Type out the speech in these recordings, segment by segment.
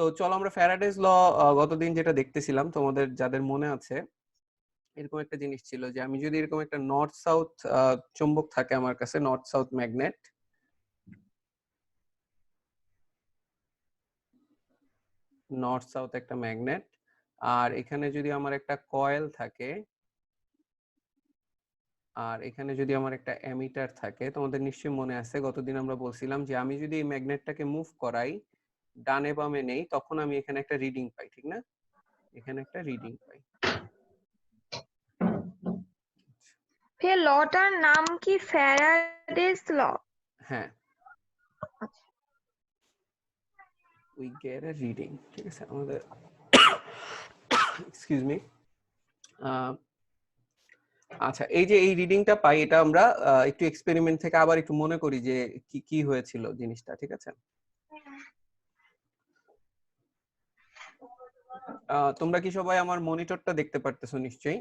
তো চলো আমরা ফ্যারাডেজ ল গতদিন যেটা দেখতেছিলাম, তোমাদের যাদের মনে আছে, এরকম একটা জিনিস ছিল যে আমি যদি এরকম একটা নর্থ সাউথ চুম্বক থাকে আমার কাছে, north south magnet, north south একটা ম্যাগনেট, আর এখানে যদি আমার একটা কয়েল থাকে, আর এখানে যদি আমার একটা অ্যামিটার থাকে, তোমাদের নিশ্চয়ই মনে আছে গতদিন আমরা বলছিলাম যে আমি যদি এই ম্যাগনেটটাকে মুভ করাই, ডানে বামে নেই, তখন আমি এখানে একটা রিডিং পাই, ঠিক না? এখানে একটা রিডিং পাই। ফের লটার নাম কি ফ্যারাডেস ল? হ্যাঁ, উই গেট আ রিডিং, ঠিক আছে আমাদের, এক্সকিউজ মি। আচ্ছা, এই যে এই রিডিংটা পাই, এটা আমরা একটু এক্সপেরিমেন্ট থেকে আবার একটু মনে করি যে কি কি হয়েছিল জিনিসটা, ঠিক আছে? তোমরা কি সবাই আমার মনিটরটা দেখতে পারতেছো নিশ্চয়ই?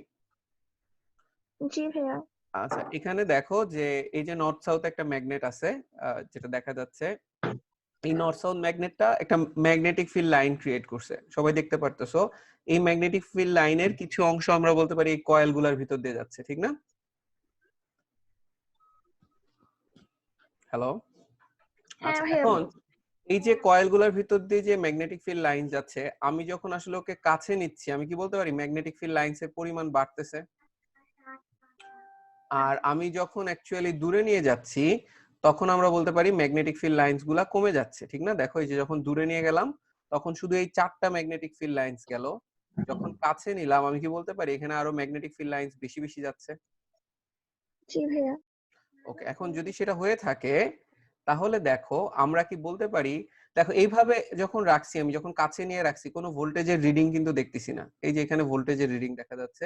জি ভাইয়া। আচ্ছা, এখানে দেখো যে এই যে নর্থ সাউথ একটা ম্যাগনেট আছে, যেটা দেখা যাচ্ছে, এই নর্থ সাউথ ম্যাগনেটটা একটা ম্যাগনেটিক ফিল্ড লাইন ক্রিয়েট করছে, সবাই দেখতে পারতেছো। এই ম্যাগনেটিক ফিল্ড লাইনের কিছু অংশ আমরা বলতে পারি এই কয়েল গুলার ভিতর দিয়ে যাচ্ছে, ঠিক না? হ্যালো? হ্যাঁ আচ্ছা, ভাইয়া। এখন এই যে কয়েলগুলোর ভিতর দিয়ে যে ম্যাগনেটিক ফিল্ড লাইন যাচ্ছে, আমি যখন আসলে ওকে কাছে নিচ্ছি, আমি কি বলতে পারি ম্যাগনেটিক ফিল্ড লাইনস এর পরিমাণ বাড়তেছে। আর আমি যখন অ্যাকচুয়ালি দূরে নিয়ে যাচ্ছি, তখন আমরা বলতে পারি ম্যাগনেটিক ফিল্ড লাইনস গুলা কমে যাচ্ছে, ঠিক না? দেখো, এই যে যখন দূরে নিয়ে গেলাম তখন শুধু এই 4টা ম্যাগনেটিক ফিল্ড লাইনস গেল, যখন কাছে নিলাম আমি কি বলতে পারি এখানে আরো ম্যাগনেটিক ফিল্ড লাইনস বেশি বেশি যাচ্ছে। জি ভাইয়া। ওকে, এখন যদি সেটা হয়ে থাকে তাহলে দেখো আমরা কি বলতে পারি, দেখো এইভাবে যখন রাখছি, আমি যখন কাছে নিয়ে রাখছি, কোনো ভোল্টেজের রিডিং কিন্তু দেখতেছি না। এই যে এখানে ভোল্টেজের রিডিং দেখা যাচ্ছে,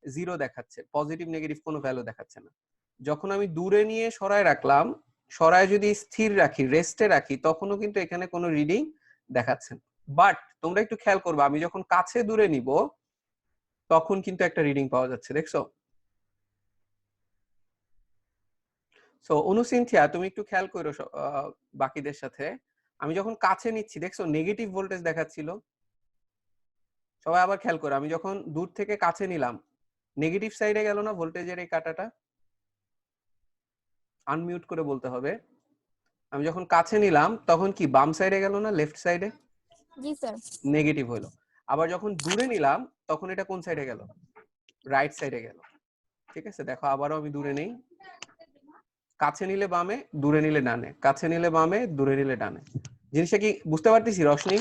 জিরো দেখাচ্ছে, পজিটিভ নেগেটিভ কোনো ভ্যালু দেখাচ্ছে না। যখন আমি দূরে নিয়ে সরায় রাখলাম, সরায় যদি স্থির রাখি, রেস্টে রাখি, তখনও কিন্তু এখানে কোনো রিডিং দেখাচ্ছে না। বাট তোমরা একটু খেয়াল করবে, আমি যখন কাছে দূরে নিব তখন কিন্তু একটা রিডিং পাওয়া যাচ্ছে, দেখছো? সো অনুসিনথিয়া, তুমি একটু খেয়াল করো বাকিদের সাথে, আমি যখন কাছে নিচ্ছি দেখছো নেগেটিভ ভোল্টেজ দেখাচ্ছিল। সবাই আবার খেয়াল করো, আমি যখন দূর থেকে কাছে নিলাম নেগেটিভ সাইডে গেল না ভোল্টেজের এই কাঁটাটা? আনমিউট করে বলতে হবে। আমি যখন কাছে নিলাম তখন কি বাম সাইডে গেল না লেফট সাইডে? জি স্যার। নেগেটিভ হলো। আবার যখন দূরে নিলাম তখন এটা কোন সাইডে গেল? রাইট সাইডে গেল। ঠিক আছে, দেখো আবারও আমি দূরে নেই, কাছে নিলে বামে, দূরে নিলে ডানে, কাছে নিলে বামে, দূরে নিলে ডানে। জিনিসটা কি বুঝতে পারতেছি রশনি?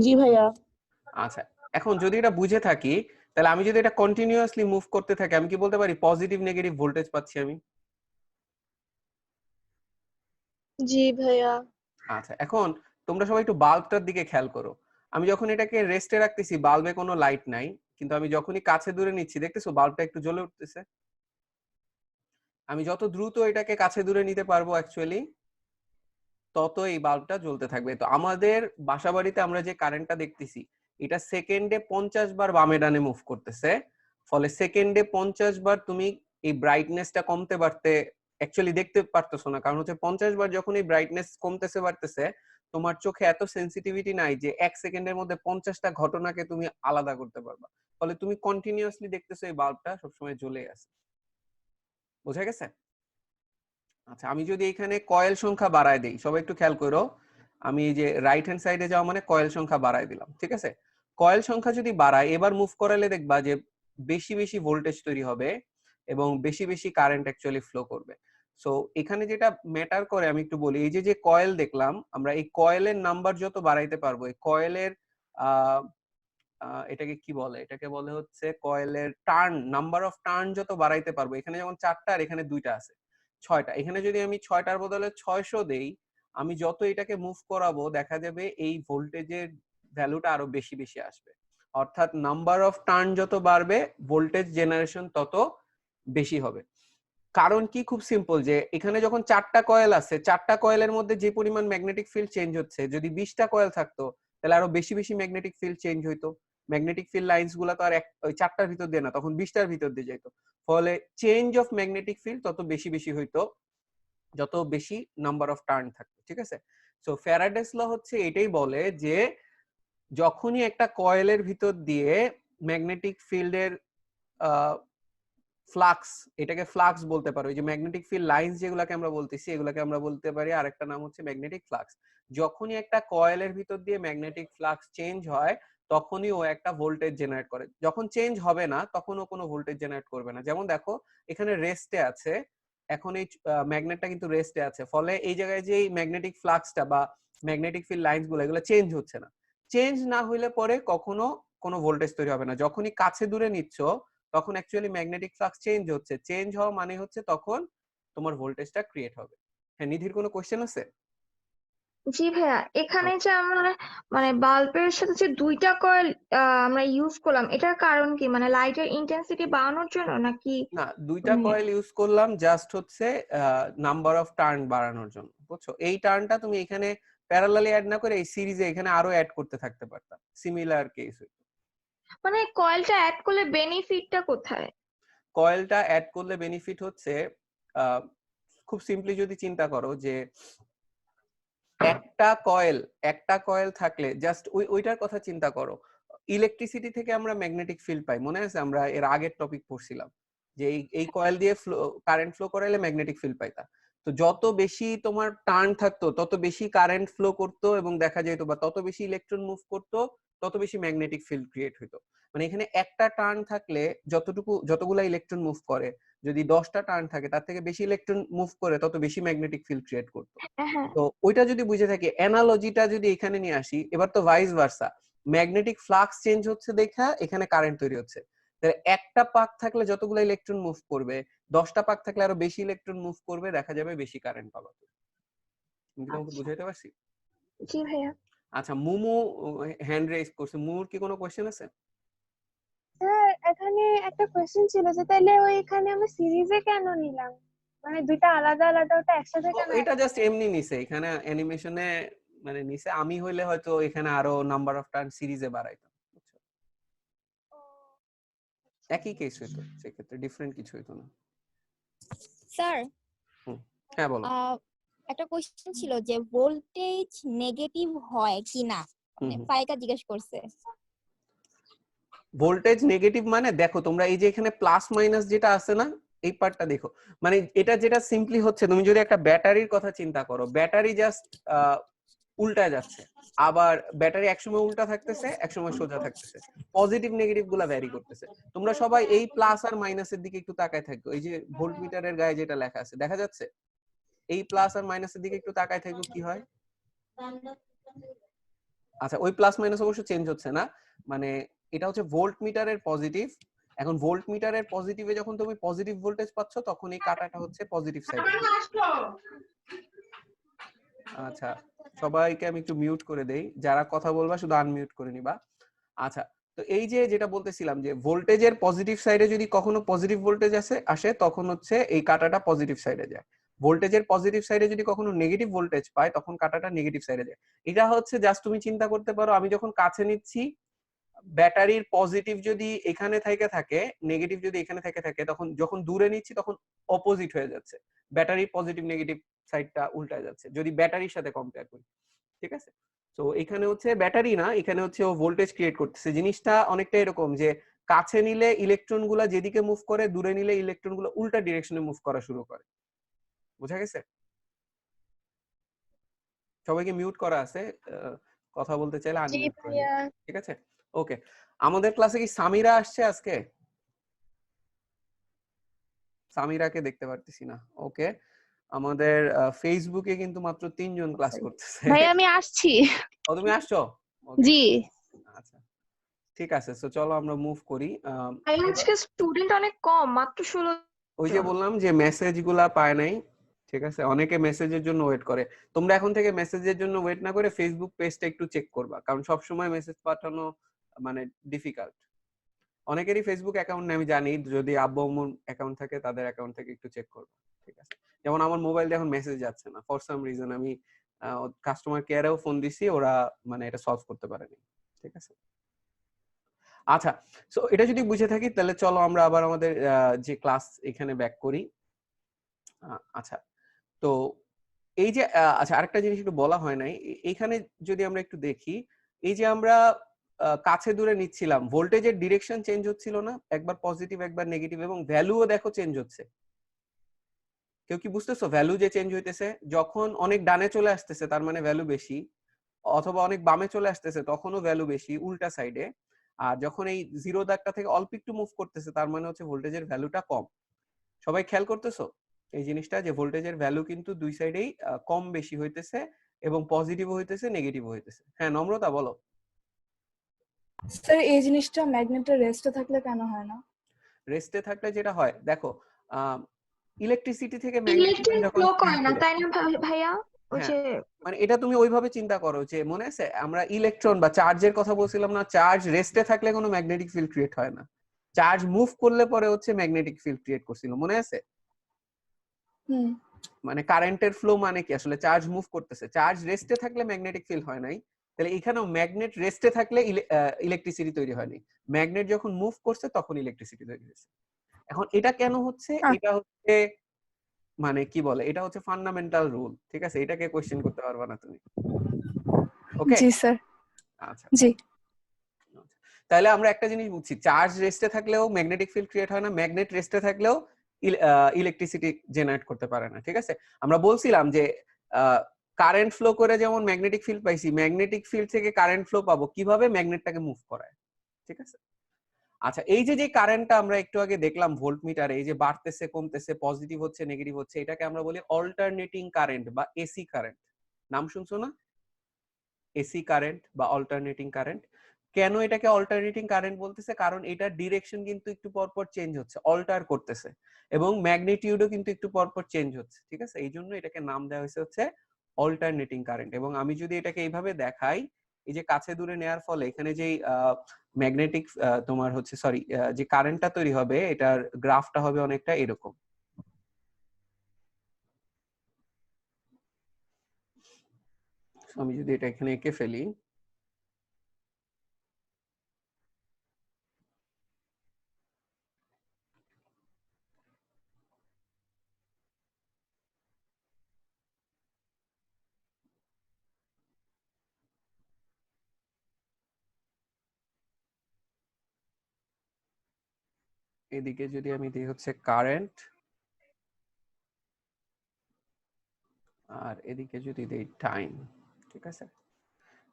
জি ভাইয়া। আচ্ছা, এখন যদি এটা বুঝে থাকি, তাহলে আমি যদি এটা কন্টিনিউয়াসলি মুভ করতে থাকি, আমি কি বলতে পারি পজিটিভ নেগেটিভ ভোল্টেজ পাচ্ছি আমি? জি ভাইয়া। আচ্ছা, এখন তোমরা সবাই একটু বাল্বটার দিকে খেয়াল করো। আমি যখন এটাকে রেস্টে রাখতেছি বাল্বে কোনো লাইট নাই, কিন্তু আমি যখনই কাছে দূরে নিচ্ছি দেখতেছো বাল্বটা একটু জ্বলে উঠতেছে। আমি যত দ্রুত এটাকে কাছে দূরে নিতে পারবো অ্যাকচুয়ালি, তত এই বাল্বটা জ্বলতে থাকবে। তো আমাদের বাসাবাড়িতে আমরা যে কারেন্টটা দেখতেছি, এটা সেকেন্ডে 50 বার বামে ডানে মুভ করতেছে। ফলে সেকেন্ডে 50 বার তুমি এই ব্রাইটনেসটা কমতে পারতে অ্যাকচুয়ালি দেখতে পারতেছো না, কারণ হচ্ছে 50 বার যখন এই ব্রাইটনেস কমতেছে বাড়তেছে, তোমার চোখে এত সেন্সিটিভিটি নাই যে 1 সেকেন্ডের মধ্যে 50টা ঘটনাকে তুমি আলাদা করতে পারবা। ফলে তুমি কন্টিনিউয়াসলি দেখতেছো এই বাল্বটা সবসময় জ্বলে আছে। বোঝা গেছে? আচ্ছা, আমি যদি এখানে কয়েল সংখ্যা বাড়ায় দেই, সবাই একটু খেয়াল করো, আমি এই যে রাইট হ্যান্ড সাইডে যাওয়া মানে কয়েল সংখ্যা বাড়ায় দিলাম, ঠিক আছে? কয়েল সংখ্যা যদি বাড়ায়, এবার মুভ করালে দেখবা যে বেশি বেশি ভোল্টেজ তৈরি হবে এবং বেশি বেশি কারেন্ট অ্যাকচুয়ালি ফ্লো করবে। সো এখানে যেটা ম্যাটার করে আমি একটু বলি, এই যে যে কয়েল দেখলাম আমরা, এই কয়েলের নাম্বার যত বাড়াইতে পারবো, এই কয়েলের আহ এটাকে কি বলে, এটাকে বলে হচ্ছে কয়েলের টার্ন, নাম্বার অফ টার্ন যত বাড়াইতে পারবো, এখানে যেমন 4টা আর এখানে 2টা আছে 6টা, এখানে যদি আমি 6টার বদলে 600 দেই, আমি যত এটাকে মুভ করাবো দেখা যাবে এই ভোল্টেজের ভ্যালুটা আরো বেশি বেশি আসবে। অর্থাৎ নাম্বার অফ টার্ন যত বাড়বে ভোল্টেজ জেনারেশন তত বেশি হবে। কারণ কি, খুব সিম্পল, যে এখানে যখন 4টা কয়েল আছে, 4টা কয়েলের মধ্যে যে পরিমাণ ম্যাগনেটিক ফিল্ড চেঞ্জ হচ্ছে, যদি 20টা কয়েল থাকতো তাহলে আরো বেশি বেশি ম্যাগনেটিক ফিল্ড চেঞ্জ হইতো। ম্যাগনেটিক ফিল্ড লাইনস গুলা তো আর ওই 4টার ভিতর দিয়ে না, তখন 20টার ভিতর দিয়ে যেত। ফলে চেঞ্জ অফ ম্যাগনেটিক ফিল্ড তত বেশি বেশি হইতো যত বেশি নাম্বার অফ টার্ন থাকতো, ঠিক আছে? সো ফ্যারাডেস ল হচ্ছে এটাই বলে যে যখনই একটা কয়েলের ভিতর দিয়ে ম্যাগনেটিক ফিল্ডের ফ্লাক্স, এটাকে ফ্লাক্স বলতে পারো, এই যে ম্যাগনেটিক ফিল্ড লাইন্স যেগুলোকে আমরা বলতেছি এগুলোকে আমরা বলতে পারি আরেকটা নাম হচ্ছে ম্যাগনেটিক ফ্লাক্স। যখনই একটা কয়েলের ভিতর দিয়ে ম্যাগনেটিক ফ্লাক্স চেঞ্জ হয় তখনই ও একটা ভোল্টেজ জেনারেট করে। যখন চেঞ্জ হবে না তখন ও কোনো ভোল্টেজ জেনারেট করবে না। যেমন দেখো এখানে রেস্টে আছে, এখন এই ম্যাগনেটটা কিন্তু রেস্টে আছে, ফলে এই জায়গায় যে ম্যাগনেটিক ফ্লাক্সটা বা ম্যাগনেটিক ফিল্ড লাইন্স গুলো এগুলো চেঞ্জ হচ্ছে না। চেঞ্জ না হইলে পরে কখনো কোনো ভোল্টেজ তৈরি হবে না। যখনই কাছে দূরে নিচ্ছ তখন অ্যাকচুয়ালি ম্যাগনেটিক ফ্লাক্স চেঞ্জ হচ্ছে, চেঞ্জ হওয়া মানে হচ্ছে তখন তোমার ভোল্টেজটা ক্রিয়েট হবে। হ্যাঁ, নিধির কোনো কোশ্চেন আছে? জি ভাইয়া, এখানে যে আমরা মানে বাল্বের সাথে যে দুইটা কয়েল আমরা ইউজ করলাম, এটার কারণ কি? মানে লাইটের ইন্টেন্সিটি বাড়ানোর জন্য নাকি? না, দুইটা মানে কয়েল ইউজ করলাম জাস্ট হচ্ছে নাম্বার অফ টার্ন বাড়ানোর জন্য, বুঝছো? এই টার্নটা তুমি এখানে প্যারালালি অ্যাড না করে এই সিরিজে এখানে আরো অ্যাড করতে থাকতে পারতাম, সিমিলার কেস হইতো। মানে কয়েলটা অ্যাড করলে বেনিফিটটা কোথায়? কয়েলটা অ্যাড করলে বেনিফিট হচ্ছে আহ, খুব সিম্পলি যদি চিন্তা করো যে একটা কয়েল থাকলে জাস্ট ওইটার কথা চিন্তা করো। ইলেকট্রিসিটি থেকে আমরা ম্যাগনেটিক ফিল্ড পাই, মনে আছে? আমরা এর আগের টপিক পড়ছিলাম যে এই কয়েল দিয়ে কারেন্ট ফ্লো করাইলে ম্যাগনেটিক ফিল্ড পাইতা। তো যত বেশি তোমার টার্ন থাকতো তত বেশি কারেন্ট ফ্লো করতো এবং দেখা যেত, বা তত বেশি ইলেকট্রন মুভ করতো তত বেশি ম্যাগনেটিক ফিল্ড ক্রিয়েট হইতো। মানে এখানে একটা টার্ন থাকলে যতগুলা ইলেকট্রন মুভ করে, যদি 10টা টার্ন থাকে তার থেকে বেশি ইলেকট্রন মুভ করে তত বেশি ম্যাগনেটিক ফিল্ড ক্রিয়েট করতো। হ্যাঁ। তো ওইটা যদি বুঝে থাকি, অ্যানালজিটা যদি এখানে নিয়ে আসি, এবার তো vice versa, magnetic flux change হচ্ছে দেখা এখানে কারেন্ট তৈরি হচ্ছে। তাহলে একটা পাক থাকলে যতগুলো ইলেকট্রন মুভ করবে, 10টা পাক থাকলে আরো বেশি ইলেকট্রন মুভ করবে, দেখা যাবে বেশি কারেন্ট পাবা। তুমি কি তোমাকে আচ্ছা। বুঝাইতে পারছি? জি ভাইয়া। আচ্ছা, মুমু হ্যান্ড রেজ করছে, মুমুর কি কোনো কোশ্চেন আছে? স্যার, এখানে একটা কোয়েশ্চেন ছিল যে তাহলে ওইখানে আমরা সিরিজে কেন নিলাম? মানে দুইটা আলাদা আলাদা, ওটা একসাথে কেন এটা জাস্ট এমনি নিছে, এখানে অ্যানিমেশনে মানে নিছে। আমি হইলে হয়তো এখানে আরো নাম্বার অফ টার্ন সিরিজে বাড়াইতাম, বুঝছো? একই কেস হইতো, সেক্ষেত্রে ডিফারেন্ট কিছু হইতো না। স্যার, হ্যাঁ বলো। একটা কোশ্চেন ছিল যে ভোল্টেজ নেগেটিভ হয় কিনা, মানে ফাইকা জিজ্ঞেস করছে। ভোল্টেজ নেগেটিভ মানে দেখো তোমরা এই যে এখানে প্লাস মাইনাস যেটা আছে না, এই পার্টটা দেখো। মানে এটা যেটা সিম্পলি হচ্ছে, তুমি যদি একটা ব্যাটারির কথা চিন্তা করো, ব্যাটারি জাস্ট উল্টায় যাচ্ছে, আবার ব্যাটারি একসময় উল্টা থাকতেছে একসময় সোজা থাকতেছে, পজিটিভ নেগেটিভ গুলা ভ্যারি করতেছে। তোমরা সবাই এই প্লাস আর মাইনাসের দিকে একটু তাকায় থাকো, এই যে ভোল্ট মিটারের গায়ে যেটা লেখা আছে দেখা যাচ্ছে, এই প্লাস আর মাইনাসের দিকে একটু তাকায় থাকো, কি হয়? আচ্ছা, ওই প্লাস মাইনাস অবশ্য চেঞ্জ হচ্ছে না, মানে এটা হচ্ছে ভোল্ট মিটারের পজিটিভ। এখন ভোল্ট মিটারের পজিটিভে যখন তুমি পজিটিভ ভোল্টেজ পাচ্ছ তখন এই কাটাটা হচ্ছে পজিটিভ সাইডে। আচ্ছা, সবাইকে আমি একটু মিউট করে দেই, যারা কথা বলবা শুধু আনমিউট করে নিবা। আচ্ছা, তো এই যে যেটা বলতেছিলাম যে ভোল্টেজের পজিটিভ সাইডে যদি কখনো পজিটিভ ভোল্টেজ আসে তখন হচ্ছে এই কাটাটা পজিটিভ সাইডে যায়। ভোল্টেজের পজিটিভ সাইডে যদি কখনো নেগেটিভ ভোল্টেজ পায় তখন কাটাটা নেগেটিভ সাইডে যায়। এটা হচ্ছে জাস্ট তুমি চিন্তা করতে পারো, আমি যখন কাছে নিচ্ছি ব্যাটারির পজিটিভ যদি এখানে থেকে থাকে, নেগেটিভ যদি এখানে থেকে থাকে, তখন যখন দূরে নিচ্ছি তখন অপোজিট হয়ে যাচ্ছে, ব্যাটারির পজিটিভ নেগেটিভ সাইডটা উল্টায় যাচ্ছে যদি ব্যাটারির সাথে কম্পেয়ার করি। ঠিক আছে? তো এখানে হচ্ছে ব্যাটারি না, এখানে হচ্ছে ও ভোল্টেজ ক্রিয়েট করতেছে। জিনিসটা অনেকটা এরকম যে কাছে নিলে ইলেকট্রন গুলা যেদিকে মুভ করে, দূরে নিলে ইলেকট্রন গুলো উল্টা ডিরেকশনে মুভ করা শুরু করে। বোঝা গেছে? সবাইকে মিউট করা আছে, কথা বলতে চাইলে জি আনমিউট করে ভাইয়া। নিন। ঠিক আছে? ওকে, আমাদের ক্লাসে কি সামিরা আসছে আজকে? সামিরাকে দেখতে পারতেছি না। ওকে, আমাদের ফেসবুকে কিন্তু মাত্র 3 জন ক্লাস করতেছে। ভাই আমি আসছি। ও, তুমি আসছো? ওকে, জি। আচ্ছা ঠিক আছে। সো চলো আমরা মুভ করি। আজকে স্টুডেন্ট অনেক কম, মাত্র 16 ওই যে জন। বললাম যে মেসেজ গুলা পায় নাই, ঠিক আছে? অনেকে মেসেজের জন্য ওয়েট করে। তোমরা এখন থেকে মেসেজের জন্য ওয়েট না করে ফেসবুক পেজটা একটু চেক করবা, কারণ সব সময় মেসেজ পাঠানো মানে ডিফিকাল্ট। অনেকেরই ফেসবুক অ্যাকাউন্ট নেই আমি জানি, যদি আব্বু আম্মুর অ্যাকাউন্ট থাকে তাদের অ্যাকাউন্ট থেকে একটু চেক করবা। ঠিক আছে? যেমন আমার মোবাইল দিয়ে এখন মেসেজ যাচ্ছে না ফর সাম রিজন, আমি কাস্টমার কেয়ারেও ফোন দিছি, ওরা মানে এটা সলভ করতে পারেনি। ঠিক আছে? আচ্ছা, সো এটা যদি বুঝে থাকি তাহলে চলো আমরা আবার আমাদের যে ক্লাস এখানে ব্যাক করি। আচ্ছা, তো এই যে আচ্ছা আরেকটা জিনিস একটু বলা হয় নাই, এইখানে যদি আমরা একটু দেখি, এই যে আমরা কাছে দূরে নিচ্ছিলাম, ভোল্টেজের ডিরেকশন চেঞ্জ হচ্ছিল না, একবার পজিটিভ একবার নেগেটিভ, এবং ভ্যালুও দেখো চেঞ্জ হচ্ছে। কেউ কি বুঝতেছো? ভ্যালু যে চেঞ্জ হইতেছে, যখন অনেক ডানে চলে আসতেছে তার মানে ভ্যালু বেশি, অথবা অনেক বামে চলে আসতেছে তখনও ভ্যালু বেশি উল্টা সাইডে। আর যখন এই জিরো দাগটা থেকে অল্প একটু মুভ করতেছে তার মানে হচ্ছে ভোল্টেজের ভ্যালুটা কম। সবাই খেয়াল করতেছো এই জিনিসটা, যে ভোল্টেজের ভ্যালু কিন্তু দুই সাইডেই কম বেশি হইতেছে, এবং পজিটিভও হইতেছে নেগেটিভও হইতেছে। হ্যাঁ নম্রতা বলো। স্যার এই জিনিসটা ম্যাগনেটের রেস্টে থাকলে কেন হয় না? রেস্টে থাকলে যেটা হয় দেখো, ইলেকট্রিসিটি থেকে ম্যাগনেটিক ইলেকট্রিক যখন ফ্লো করে create না, করে, তাই না ভাইয়া? ওই হ্যাঁ যে মানে এটা তুমি ওইভাবে চিন্তা করো যে মনে আছে আমরা ইলেকট্রন বা চার্জের কথা বলছিলাম না, চার্জ রেস্টে থাকলে কোনো ম্যাগনেটিক ফিল্ড ক্রিয়েট হয় না, চার্জ মুভ করলে পরে হচ্ছে ম্যাগনেটিক ফিল্ড ক্রিয়েট করছিল, মনে আছে? হুম। মানে কারেন্টের ফ্লো মানে কি, আসলে চার্জ মুভ করতেছে, চার্জ রেস্টে থাকলে ম্যাগনেটিক ফিল্ড হয় নাই, তাহলে এখানেও ম্যাগনেট রেস্টে থাকলে ইলেকট্রিসিটি তৈরি হয়নি, ম্যাগনেট যখন মুভ করছে তখন ইলেকট্রিসিটি তৈরি হয়েছে। এখন এটা কেন হচ্ছে, এটা হচ্ছে মানে কি বলে, এটা হচ্ছে ফান্ডামেন্টাল রুল, ঠিক আছে, এটাকে কোশ্চেন করতে পারবা না তুমি। ওকে জি স্যার। আচ্ছা, জি। তাহলে আমরা একটা জিনিস বুঝছি, চার্জ রেস্টে থাকলেও ম্যাগনেটিক ফিল্ড ক্রিয়েট হয় না, ম্যাগনেট রেস্টে থাকলেও ইলেকট্রিসিটি জেনারেট করতে পারে না, ঠিক আছে। আমরা বলছিলাম যে কারেন্ট ফ্লো করে যেমন ম্যাগনেটিক ফিল্ড পাইছি, ম্যাগনেটিক ফিল্ড থেকে কারেন্ট ফ্লো পাবো কিভাবে, ম্যাগনেটটাকে মুভ করায়, ঠিক আছে। আচ্ছা এই যে কারেন্টটা আমরা একটু আগে দেখলাম ভোল্টমিটারে, এই যে বাড়তেছে কমতেছে পজিটিভ হচ্ছে নেগেটিভ হচ্ছে, এটাকে আমরা বলি অল্টারনেটিং কারেন্ট বা এসি কারেন্ট। নাম শুনছো না, এসি কারেন্ট বা অল্টারনেটিং কারেন্ট। কেন এটাকে অল্টারনেটিং কারেন্ট বলতেছে, কারণ এটার ডিরেকশন কিন্তু একটু পরপর চেঞ্জ হচ্ছে, অল্টার করতেছে, এবং ম্যাগনিটিউডও কিন্তু একটু পরপর চেঞ্জ হচ্ছে, ঠিক আছে, এই জন্য এটাকে নাম দেওয়া হয়েছে হচ্ছে অল্টারনেটিং কারেন্ট। এবং আমি যদি এটাকে এইভাবে দেখাই, এই যে কাছে দূরে নেওয়ার ফলে এখানে যেই ম্যাগনেটিক তোমার হচ্ছে সরি যে কারেন্টটা তৈরি হবে, এটার গ্রাফটা হবে অনেকটা এরকম। আমি যদি এটা এখানে এঁকে ফেলি, এদিকে যদি আমি দিই হচ্ছে কারেন্ট, আর এদিকে যদি দেই টাইম, ঠিক আছে,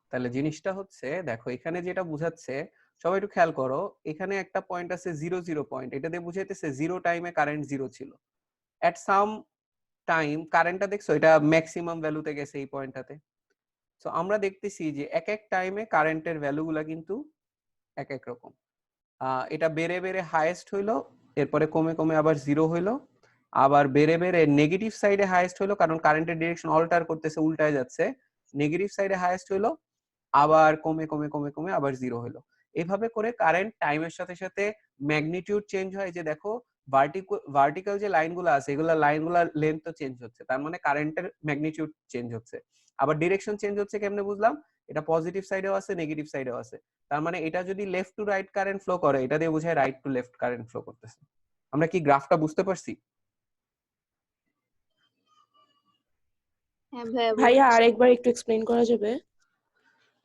তাহলে জিনিসটা হচ্ছে দেখো এখানে যেটা বুঝাচ্ছে, সবাই একটু খেয়াল করো, এখানে একটা পয়েন্ট আছে 0 পয়েন্ট, এটা দিয়ে বুঝাইতেছে 0 টাইমে কারেন্ট 0 ছিল, এট সাম টাইম কারেন্টটা দেখছো এটা ম্যাক্সিমাম ভ্যালুতে গেছে এই পয়েন্টটাতে। সো আমরা দেখতেছি যে এক এক টাইমে কারেন্টের ভ্যালুগুলা কিন্তু এক এক রকম, এটা বেড়ে বেড়ে হাইয়েস্ট হইলো, এরপরে কমে কমে আবার 0 হইলো, আবার বেড়ে বেড়ে নেগেটিভ সাইডে হাইয়েস্ট হইলো, কারণ কারেন্টের ডিরেকশন অল্টার করতেছে, উল্টায় যাচ্ছে, নেগেটিভ সাইডে হাইয়েস্ট হইলো, আবার কমে কমে কমে কমে আবার 0 হলো। এভাবে করে কারেন্ট টাইমের সাথে সাথে ম্যাগনিটিউড চেঞ্জ হয়, যে দেখো ভার্টিক্যাল যে লাইনগুলো আছে এগুলা লাইনগুলোর লেন্থ তো চেঞ্জ হচ্ছে, তার মানে কারেন্টের ম্যাগনিটিউড চেঞ্জ হচ্ছে। আবার ডিরেকশন চেঞ্জ হচ্ছে কেমনে বুঝলাম, এটা পজিটিভ সাইডেও আছে নেগেটিভ সাইডেও আছে, তার মানে এটা যদি left to right current flow করে, এটা দিয়ে বোঝায় right to left current flow করতেছে। আমরা কি গ্রাফটা বুঝতে পারছি? হ্যাঁ ভাইয়া আরেকবার একটু এক্সপ্লেইন করা যাবে?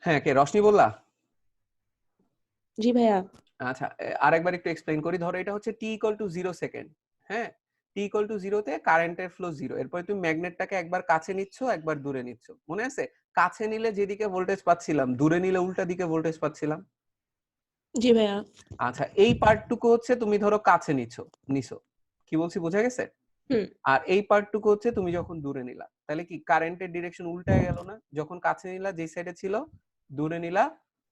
হ্যাঁ, কে রশনি বললা? জি ভাইয়া। আচ্ছা আরেকবার একটু এক্সপ্লেইন করি। ধরো এটা হচ্ছে t ইকুয়াল টু 0 সেকেন্ড, হ্যাঁ, t ইকুয়াল টু 0 তে কারেন্টের ফ্লো 0, এরপরে তুমি ম্যাগনেটটাকে একবার কাছে নিচ্ছ একবার দূরে নিচ্ছ, মনে আছে কাছে নিলে যেদিকে ভোল্টেজ পাচ্ছিলাম, দূরে নিলে উল্টা দিকে ভোল্টেজ পাচ্ছিলাম। জি ভাইয়া। আচ্ছা এই পার্টটুকু হচ্ছে তুমি ধরো কাছে নিছো, কি বলছি বোঝা গেছে? হুম। আর এই পার্টটুকু হচ্ছে তুমি যখন দূরে নিলা, তাহলে কি কারেন্টের ডিরেকশন উল্টায় গেল না? যখন কাছে নিলা যে সাইডে ছিল, দূরে নিলা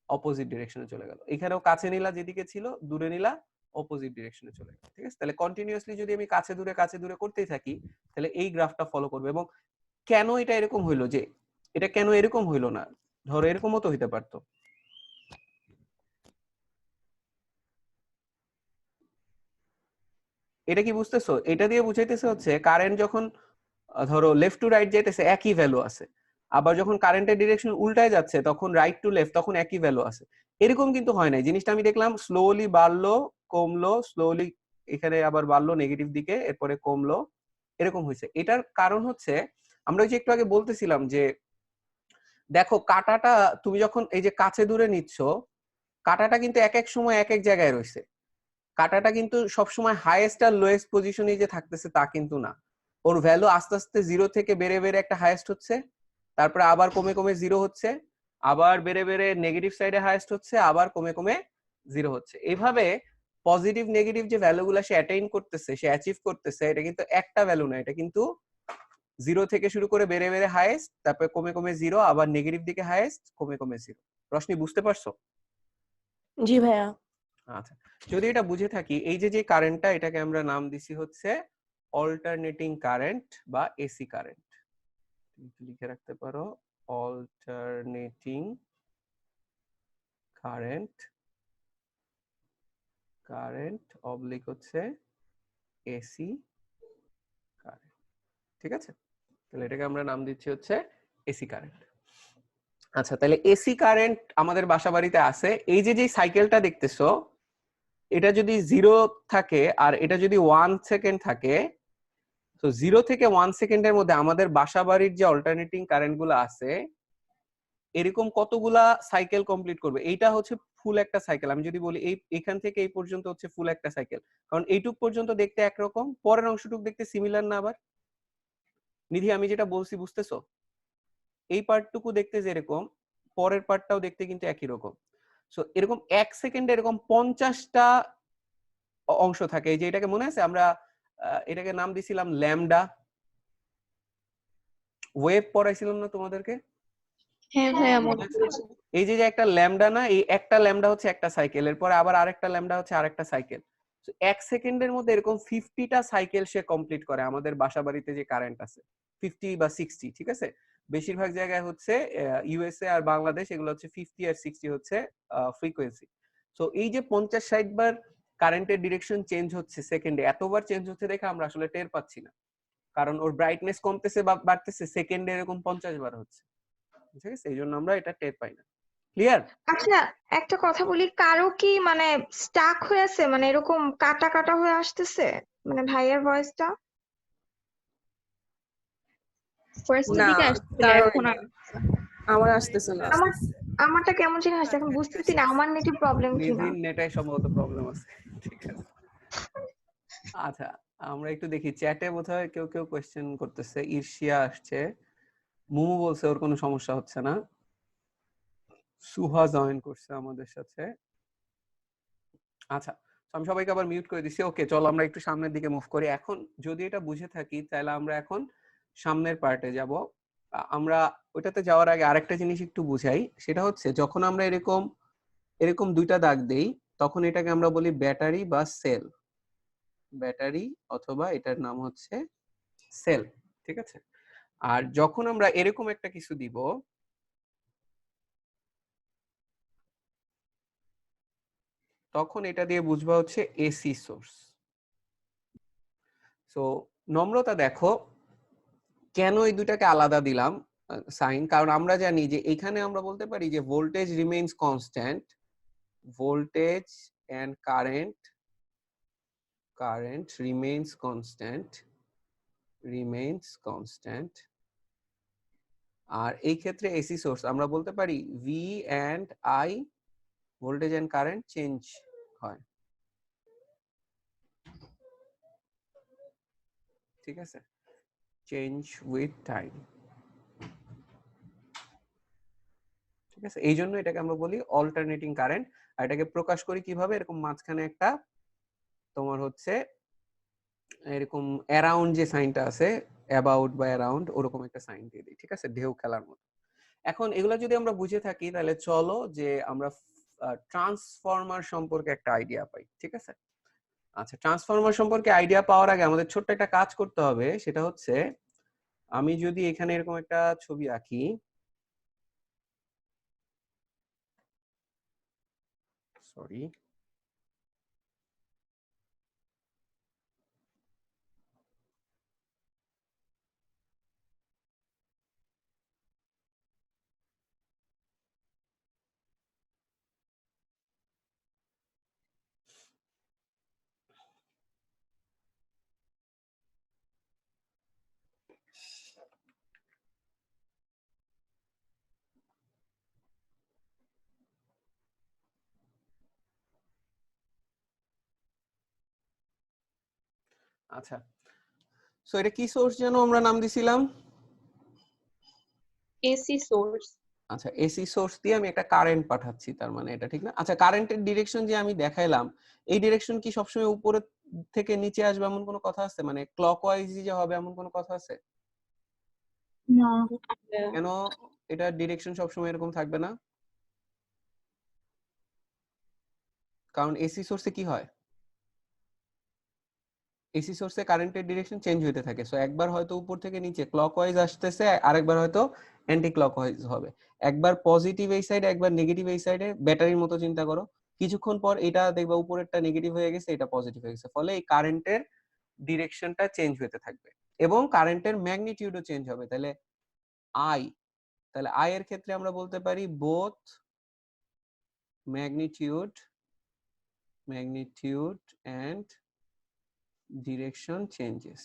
অপোজিট ডিরেকশনে চলে গেল, এখানেও কাছে নিলা যেদিকে ছিল, দূরে নিলা অপোজিট ডিরেকশনে চলে গেল, ঠিক আছে। তাহলে কন্টিনিউয়াসলি যদি আমি কাছে দূরে করতেই থাকি, তাহলে এই গ্রাফটা ফলো করবে। এবং কেন এটা এরকম হইলো, যে এটা কেন এরকম হইলো না, ধরো এরকমও তো হইতে পারতো। এটা কি বুঝতেছো? এটা দিয়ে বুঝাইতেছে হচ্ছে কারেন্ট যখন ধরো লেফট টু রাইট যাইতেছে একই ভ্যালু আছে, আবার যখন কারেন্টের ডিরেকশন উল্টায় যাচ্ছে তখন রাইট টু লেফট তখন একই ভ্যালু আছে, এরকম কিন্তু হয় নাই। জিনিসটা আমি দেখলাম স্লোলি বাড়লো কমলো, স্লোলি এখানে আবার বাড়লো নেগেটিভ দিকে, এরপরে কমলো, এরকম হয়েছে। এটার কারণ হচ্ছে আমরা ওই যে একটু আগে বলতেছিলাম যে দেখো কাঁটাটা তুমি যখন এই যে কাছে দূরে নিচ্ছ, কাঁটাটা কিন্তু এক এক সময় এক এক জায়গায় রয়েছে। কাঁটাটা কিন্তু সবসময় হাইয়েস্ট আর লোয়েস্ট পজিশনে যে থাকতেছে তা কিন্তু না। ওর ভ্যালু আস্তে আস্তে জিরো থেকে বেড়ে বেড়ে একটা হাইয়েস্ট হচ্ছে, তারপরে আবার কমে কমে জিরো হচ্ছে, আবার বেড়ে বেড়ে নেগেটিভ সাইডে হাইয়েস্ট হচ্ছে, আবার কমে কমে জিরো হচ্ছে। এইভাবে পজিটিভ নেগেটিভ যে ভ্যালুগুলো সে অ্যাটেইন করতেছে, সে অ্যাচিভ করতেছে, এটা কিন্তু একটা ভ্যালু না, এটা কিন্তু জিরো থেকে শুরু করে বেড়ে বেড়ে হাইয়েস্ট, তারপরে কমে কমে জিরো, আবার নেগেটিভ দিকে হাইয়েস্ট, কমে কমে জিরো। রশনি বুঝতে পারছো? জি ভাইয়া। আচ্ছা, যদি এটা বুঝে থাকি, এই যে যে কারেন্টটা, এটাকে আমরা নাম দিছি হচ্ছে অল্টারনেটিং কারেন্ট বা এসি কারেন্ট। লিখে রাখতে পারো অল্টারনেটিং কারেন্ট, কারেন্ট অবলিক হচ্ছে এসি কারেন্ট। ঠিক আছে, তাহলে এটাকে আমরা নাম দিচ্ছি হচ্ছে এসি কারেন্ট। আচ্ছা, তাহলে এসি কারেন্ট আমাদের বাসা বাড়িতে আছে। এই যে যে সাইকেলটা দেখতেছো, এটা যদি জিরো থাকে আর এটা যদি 1 সেকেন্ড থাকে, তো 0 থেকে 1 সেকেন্ডের মধ্যে আমাদের বাসা বাড়ির যে অল্টারনেটিং কারেন্ট গুলো আছে, এরকম কতগুলা সাইকেল কমপ্লিট করবে? এইটা হচ্ছে ফুল একটা সাইকেল। আমি যদি বলি এই এখান থেকে এই পর্যন্ত হচ্ছে ফুল একটা সাইকেল, কারণ এইটুক পর্যন্ত দেখতে একরকম, পরের অংশটুক দেখতে সিমিলার না আবার? নিধি, আমি যেটা বলছি বুঝতেছো? এই পার্টটুকু দেখতে যেরকম, পরের পার্টটাও দেখতে কিন্তু একই রকম। সো এরকম 1 সেকেন্ডে এরকম 50টা অংশ থাকে। এই যে এটাকে মনে আছে, আমরা এটাকে নাম দিছিলাম ল্যামডা। ওয়েভ পড়াইছিলাম না তোমাদেরকে? হ্যাঁ ভাইয়া মনে আছে। এই যে যে একটা ল্যামডা না, এই একটা ল্যামডা হচ্ছে একটা সাইকেল, এরপর আবার আরেকটা ল্যামডা হচ্ছে আরেকটা সাইকেল। 1 সেকেন্ডের মধ্যে এরকম 50টা সাইকেল সে কমপ্লিট করে আমাদের বাসা বাড়িতে যে কারেন্ট আছে, 50 বা 60। ঠিক আছে, বেশিরভাগ জায়গায় হচ্ছে ইউএসএ আর বাংলাদেশ, এগুলো হচ্ছে 50 আর 60 হচ্ছে ফ্রিকোয়েন্সি। সো এই যে 50-60 বার কারেন্টের ডিরেকশন চেঞ্জ হচ্ছে সেকেন্ডে, এতবার চেঞ্জ হচ্ছে দেখে আমরা আসলে টের পাচ্ছি না, কারণ ওর ব্রাইটনেস কমতেছে বা বাড়তেছে, সেকেন্ডে এরকম 50 বার হচ্ছে। ঠিক আছে, এই জন্য আমরা এটা টের পাই না। ক্লিয়ার? আচ্ছা, একটা কথা বলি, কারো কি মানে স্টাক হয়ে আছে, মানে এরকম কাটা কাটা হয়ে আসতেছে, মানে ভাইয়ার ভয়েসটা ফার্স্টের না, দিকে আসছিল, কারণ এখন আর আমার আসতেছে না। আমার আমারটা কেমন যেন আসছে, এখন বুঝতেছি না আমার নেটের প্রবলেম কিনা। নিধির নেটাই সম্ভবত প্রবলেম আছে। ঠিক আছে, আচ্ছা, আমরা একটু দেখি চ্যাটে বোধহয় কেউ কেউ কোয়েশ্চেন করতেছে। ঈর্ষিয়া আসছে, মুমু বলছে ওর কোনো সমস্যা হচ্ছে না, সুহা জয়েন করছে আমাদের সাথে। আচ্ছা, তো আমি সবাইকে আবার মিউট করে দিছি। ওকে, চলো আমরা একটু সামনের দিকে মুভ করি। এখন যদি এটা বুঝে থাকি, তাহলে আমরা এখন সামনের পার্টে যাব। আমরা ওইটাতে যাওয়ার আগে আরেকটা জিনিস একটু বুঝাই, সেটা হচ্ছে যখন আমরা এরকম এরকম দুইটা দাগ দেই, তখন এটাকে আমরা বলি ব্যাটারি বা সেল। ব্যাটারি অথবা এটার নাম হচ্ছে সেল। ঠিক আছে, আর যখন আমরা এরকম একটা কিছু দিব, তখন এটা দিয়ে বুঝবা হচ্ছে এসি সোর্স। সো নম্রতা, দেখো কেন এই দুটাকে আলাদা দিলাম সাইন, কারণ আমরা জানি যে এখানে আমরা বলতে পারি যে voltage remains constant, voltage and current remains constant. আর এই ক্ষেত্রে এসি সোর্স আমরা বলতে পারি V and I, voltage and current change হয়। ঠিক আছে, চেঞ্জ উইথ টাইম। ঠিক আছে, এই জন্য এটাকে আমরা বলি অল্টারনেটিং কারেন্ট। আর এটাকে প্রকাশ করি কিভাবে, এরকম মাঝখানে একটা তোমার হচ্ছে এরকম অ্যারাউন্ড যে সাইনটা আছে, অ্যাবাউট বা অ্যারাউন্ড, ওরকম একটা সাইন দিয়ে দিই। ঠিক আছে, ঢেউ খেলার মতো। এখন এগুলো যদি আমরা বুঝে থাকি, তাহলে চলো যে আমরা ট্রান্সফরমার সম্পর্কে একটা আইডিয়া পাই। ঠিক আছে, আচ্ছা, ট্রান্সফরমার সম্পর্কে আইডিয়া পাওয়ার আগে আমাদের ছোট্ট একটা কাজ করতে হবে, সেটা হচ্ছে আমি যদি এখানে এরকম একটা ছবি আঁকি, সরি, আচ্ছা, সো এটা কি সোর্স যেন আমরা নাম দিছিলাম? AC source. আচ্ছা, এসি সোর্স দিয়ে আমি একটা কারেন্ট পাঠাচ্ছি, তার মানে এটা ঠিক না? আচ্ছা, কারেন্টের ডিরেকশন যে আমি দেখাইলাম, এই ডিরেকশন কি সবসময় উপরের থেকে নিচে আসবে এমন কোনো কথা আছে? মানে ক্লকওয়াইজই যে হবে এমন কোনো কথা আছে? না। কেন এটা ডিরেকশন সবসময় এরকম থাকবে না? কারণ এসি সোর্সে কি হয়? এসি সোর্সে কারেন্টের ডিরেকশন চেঞ্জ হতে থাকে। সো একবার হয়তো উপর থেকে নিচে ক্লকওয়াইজ আসতেছে, আরেকবার হয়তো অ্যান্টি ক্লকওয়াইজ হবে। একবার পজিটিভ এই সাইডে, একবার নেগেটিভ এই সাইডে, ব্যাটারির মতো চিন্তা করো। কিছুক্ষণ পর এটা দেখবা উপরেরটা নেগেটিভ হয়ে গেছে, এটা পজিটিভ হয়ে গেছে। ফলে এই কারেন্টের ডিরেকশনটা চেঞ্জ হতে থাকবে এবং কারেন্টের ম্যাগনিটিউডও চেঞ্জ হবে। তাহলে আই এর ক্ষেত্রে আমরা বলতে পারি both magnitude and direction changes.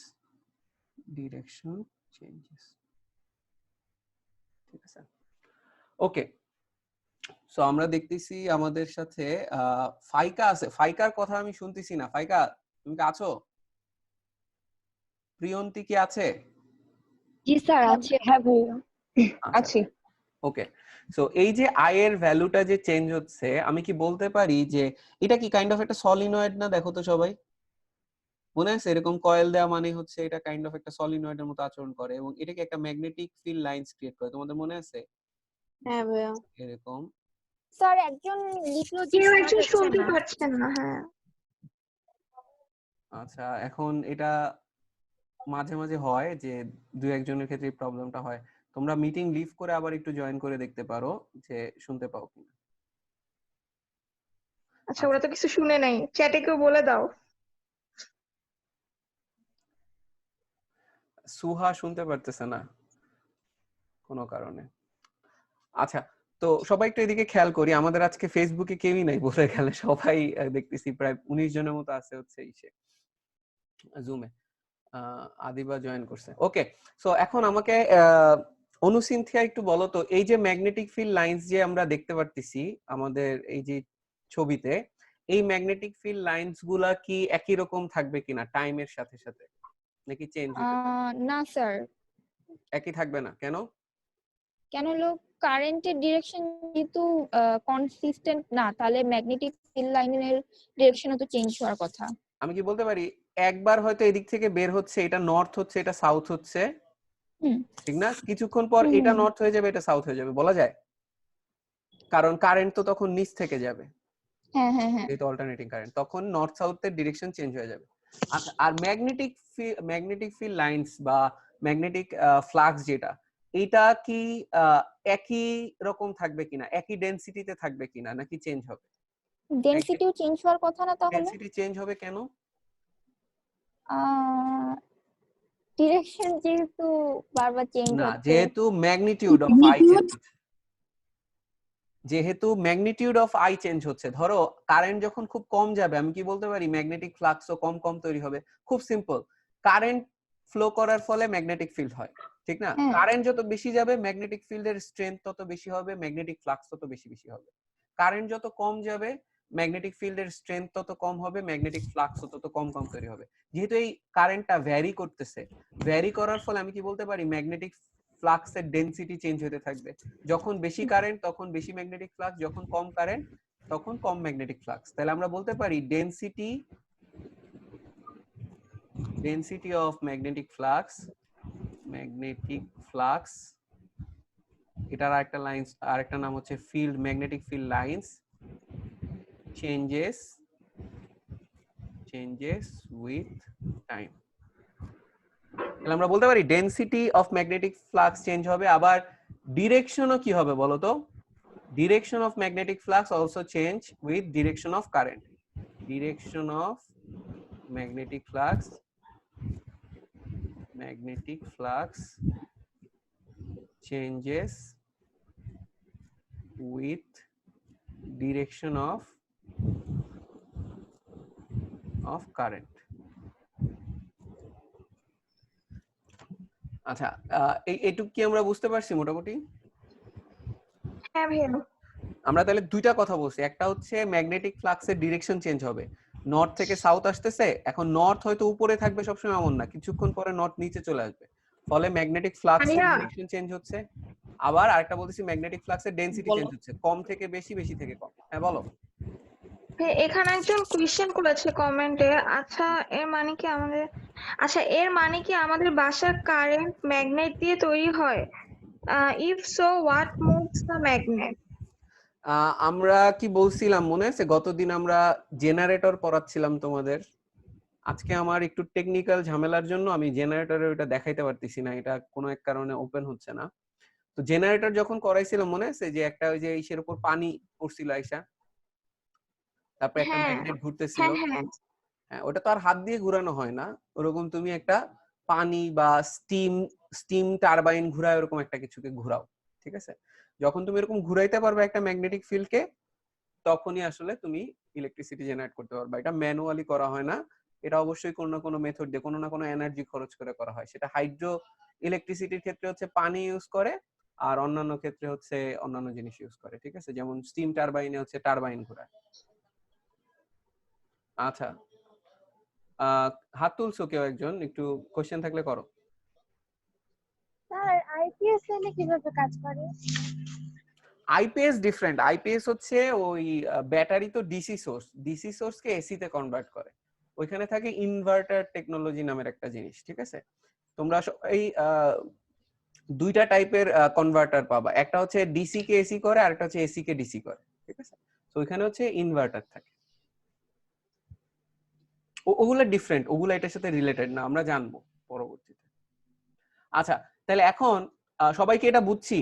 ঠিক আছে, ওকে। সো আমরা দেখতেছি আমাদের সাথে ফাইকা আছে। ফাইকার কথা আমি শুনতেছি না। ফাইকা, তুমি কি আছো? প্রিয়ন্তি কি আছে? জি স্যার আছে। হ্যাঁ ভাইয়া আছি। ওকে, সো এই যে আই এর ভ্যালুটা যে চেঞ্জ হচ্ছে, আমি কি বলতে পারি যে এটা কি কাইন্ড অফ একটা সলিনয়েড না? দেখো তো সবাই, মনে আছে এরকম কয়েল দেওয়া মানে হচ্ছে এটা কাইন্ড অফ একটা সলিনয়েডের মতো আচরণ করে এবং এটাকে একটা ম্যাগনেটিক ফিল্ড লাইনস ক্রিয়েট করে। তোমাদের মনে আছে হ্যাঁ ভাইয়া। এরকম? স্যার একজন লিখলো যে কেউ শোনা একজন যাচ্ছে শুনতে না। পাচ্ছেন না। হ্যাঁ, আচ্ছা, এখন এটা মাঝে মাঝে হয় যে দুই একজনের ক্ষেত্রে প্রবলেমটা হয়। তোমরা মিটিং লিভ করে আবার একটু জয়েন করে দেখতে পারো যে শুনতে পাও কিনা। আচ্ছা, ওরা তো কিছু শুনে নাই, চ্যাটে কেউ বলে দাও। সুহা শুনতে পারতেছে না কোনো কারণে। আচ্ছা, তো সবাই একটু এদিকে খেয়াল করি। আমাদের আজকে ফেসবুকে কেউই নাই বলে গেলে, সবাই দেখতেছি প্রায় 19 জনের মতো আছে হচ্ছে ইসে জুমে। আদিবা জয়েন করছে। ওকে, সো এখন আমাকে অনুসিনথিয়া একটু বলো তো, এই যে ম্যাগনেটিক ফিল্ড লাইন্স যে আমরা দেখতে পারতেছি আমাদের এই যে ছবিতে, এই ম্যাগনেটিক ফিল্ড লাইন্স গুলা কি একই রকম থাকবে কিনা টাইমের সাথে সাথে, নাকি চেঞ্জ হতে থাকবে? না স্যার। একই থাকবে না কেন? কেন হলো, কারেন্টের ডিরেকশন যেহেতু কনসিস্টেন্ট না, তাহলে ম্যাগনেটিক ফিল্ড লাইনের ডিরেকশনও তো চেঞ্জ হওয়ার কথা। আমি কি বলতে পারি একবার হয়তো এদিক থেকে বের হচ্ছে, এটা নর্থ হচ্ছে, এটা সাউথ হচ্ছে, ঠিক না? কিছুক্ষণ পর এটা নর্থ হয়ে যাবে, এটা সাউথ হয়ে যাবে, বলা যায়? কারণ কারেন্ট তো তখন নিচ থেকে যাবে, হ্যাঁ হ্যাঁ হ্যাঁ। যেহেতু অল্টারনেটিং কারেন্ট, তখন নর্থ সাউথের ডিরেকশন চেঞ্জ হয়ে যাবে। আচ্ছা, আর ম্যাগনেটিক ফিল্ড লাইন্স বা ম্যাগনেটিক ফ্লাক্স যেটা, এটা কি একই রকম থাকবে কিনা, একই ডেনসিটিতে থাকবে কিনা, নাকি চেঞ্জ হবে? ডেনসিটিও চেঞ্জ হওয়ার কথা না তাহলে? ডেনসিটি চেঞ্জ হবে কেন? ডিরেকশন যেহেতু বারবার চেঞ্জ না, হচ্ছে। যেহেতু ম্যাগনিটিউড অফ আই চেঞ্জ হচ্ছে, যেহেতু ম্যাগনিটিউড অফ আই চেঞ্জ হচ্ছে। ধরো কারেন্ট যখন খুব কম যাবে, আমি কি বলতে পারি ম্যাগনেটিক ফ্লাক্সও কম কম তৈরি হবে। খুব সিম্পল, কারেন্ট ফ্লো করার ফলে ম্যাগনেটিক ফিল্ড হয়, ঠিক না? কারেন্ট যত বেশি যাবে ম্যাগনেটিক ফিল্ডের স্ট্রেংথ তত বেশি হবে, ম্যাগনেটিক ফ্লাক্স তত বেশি বেশি হবে। কারেন্ট যত কম যাবে ম্যাগনেটিক ফিল্ডের স্ট্রেংথ তত কম হবে, ম্যাগনেটিক ফ্লাক্স তত কম কম তৈরি হবে। যেহেতু এই কারেন্টটা ভ্যারি করতেছে, ভ্যারি করার ফলে আমি কি বলতে পারি ম্যাগনেটিক ফ্লাক্সের ডেনসিটি চেঞ্জ হতে থাকবে। যখন বেশি কারেন্ট তখন বেশি ম্যাগনেটিক ফ্লাক্স, যখন কম কারেন্ট তখন কম ম্যাগনেটিক ফ্লাক্স। তাহলে আমরা বলতে পারি ডেনসিটি অফ ম্যাগনেটিক ফ্লাক্স, এটার আরেকটা নাম হচ্ছে magnetic field lines changes with time. তাহলে আমরা বলতে পারি density of magnetic flux change হবে। আবার ডিরেকশনও কি হবে বলো তো? Direction of magnetic flux also change with direction of current. Direction of magnetic flux changes with direction of current. আচ্ছা, এইটুকু কি আমরা বুঝতে পারছি মোটামুটি? হ্যাঁ ভাইয়া। আমরা তাহলে দুইটা কথা বলছি, একটা হচ্ছে ম্যাগনেটিক ফ্লাক্সের ডিরেকশন চেঞ্জ হবে, নর্থ থেকে সাউথ আসতেছে, এখন নর্থ হয়তো উপরে থাকবে সবসময় এমন না, কিছুক্ষণ পরে নর্থ নিচে চলে আসবে, ফলে ম্যাগনেটিক ফ্লাক্সের ভাইয়া ডিরেকশন চেঞ্জ হচ্ছে। আবার আরেকটা বলতেছি, ম্যাগনেটিক ফ্লাক্সের ডেনসিটি চেঞ্জ হচ্ছে, কম থেকে বেশি, বেশি থেকে কম। হ্যাঁ বলো। এখানে একজন কোয়েশ্চেন করেছে কমেন্টে, আচ্ছা এর মানে কি আমাদের বাসার কারেন্ট ম্যাগনেট দিয়ে তৈরি হয়? If so what moves the magnet? আমরা কি বলছিলাম মনে আছে, গতদিন আমরা জেনারেটর পড়াচ্ছিলাম তোমাদের। আজকে আমার একটু টেকনিক্যাল ঝামেলার জন্য আমি জেনারেটরে ওটা দেখাইতে পারতেছি না, এটা কোনো এক কারণে ওপেন হচ্ছে না। তো জেনারেটর যখন করাইছিলাম মনে আছে যে একটা ওই যে ইসের উপর পানি পড়ছিল আইসা, তারপর একটা হ্যাঁ ম্যাগনেট ঘুরতেছিল। হ্যাঁ হ্যাঁ হ্যাঁ, ওটা তো আর হাত দিয়ে ঘোরানো হয় না, ওরকম তুমি একটা পানি বা স্টিম টারবাইন ঘুরায় ওরকম একটা কিছুকে ঘুরাও, ঠিক আছে? যখন তুমি এরকম ঘুরাইতে পারবে একটা ম্যাগনেটিক ফিল্ডকে, তখনই আসলে তুমি ইলেকট্রিসিটি জেনারেট করতে পারবে। এটা ম্যানুয়ালি করা হয় না, এটা অবশ্যই কোনো না কোনো মেথড দিয়ে, কোনো না কোনো এনার্জি খরচ করে করা হয়। সেটা হাইড্রো ইলেকট্রিসিটির ক্ষেত্রে হচ্ছে পানি ইউজ করে, আর অন্যান্য ক্ষেত্রে হচ্ছে অন্যান্য জিনিস ইউজ করে, ঠিক আছে? যেমন স্টিম টারবাইনে হচ্ছে টারবাইন ঘোরায়। আচ্ছা, হাত তুলছো কেউ একজন? একটু কোশ্চেন থাকলে করো। স্যার আইপিএস লাইনে কিভাবে কাজ করে? IPS different. আইপিএস হচ্ছে ওই ব্যাটারি তো ডিসি সোর্স কে এসি তে কনভার্ট করে, ওইখানে থাকে ইনভার্টার টেকনোলজি নামের একটা জিনিস, ঠিক আছে? তোমরা এই দুইটা টাইপের কনভার্টার পাবা, একটা হচ্ছে ডিসি কে এসি করে, আর একটা হচ্ছে এসি কে ডিসি করে, ঠিক আছে? তো ওইখানে হচ্ছে ইনভার্টার থাকে। ওগুলা ডিফারেন্ট, ওগুলা এটার সাথে রিলেটেড না, আমরা জানবো পরবর্তীতে। আচ্ছা, তাহলে এখন সবাইকে এটা বুঝছি,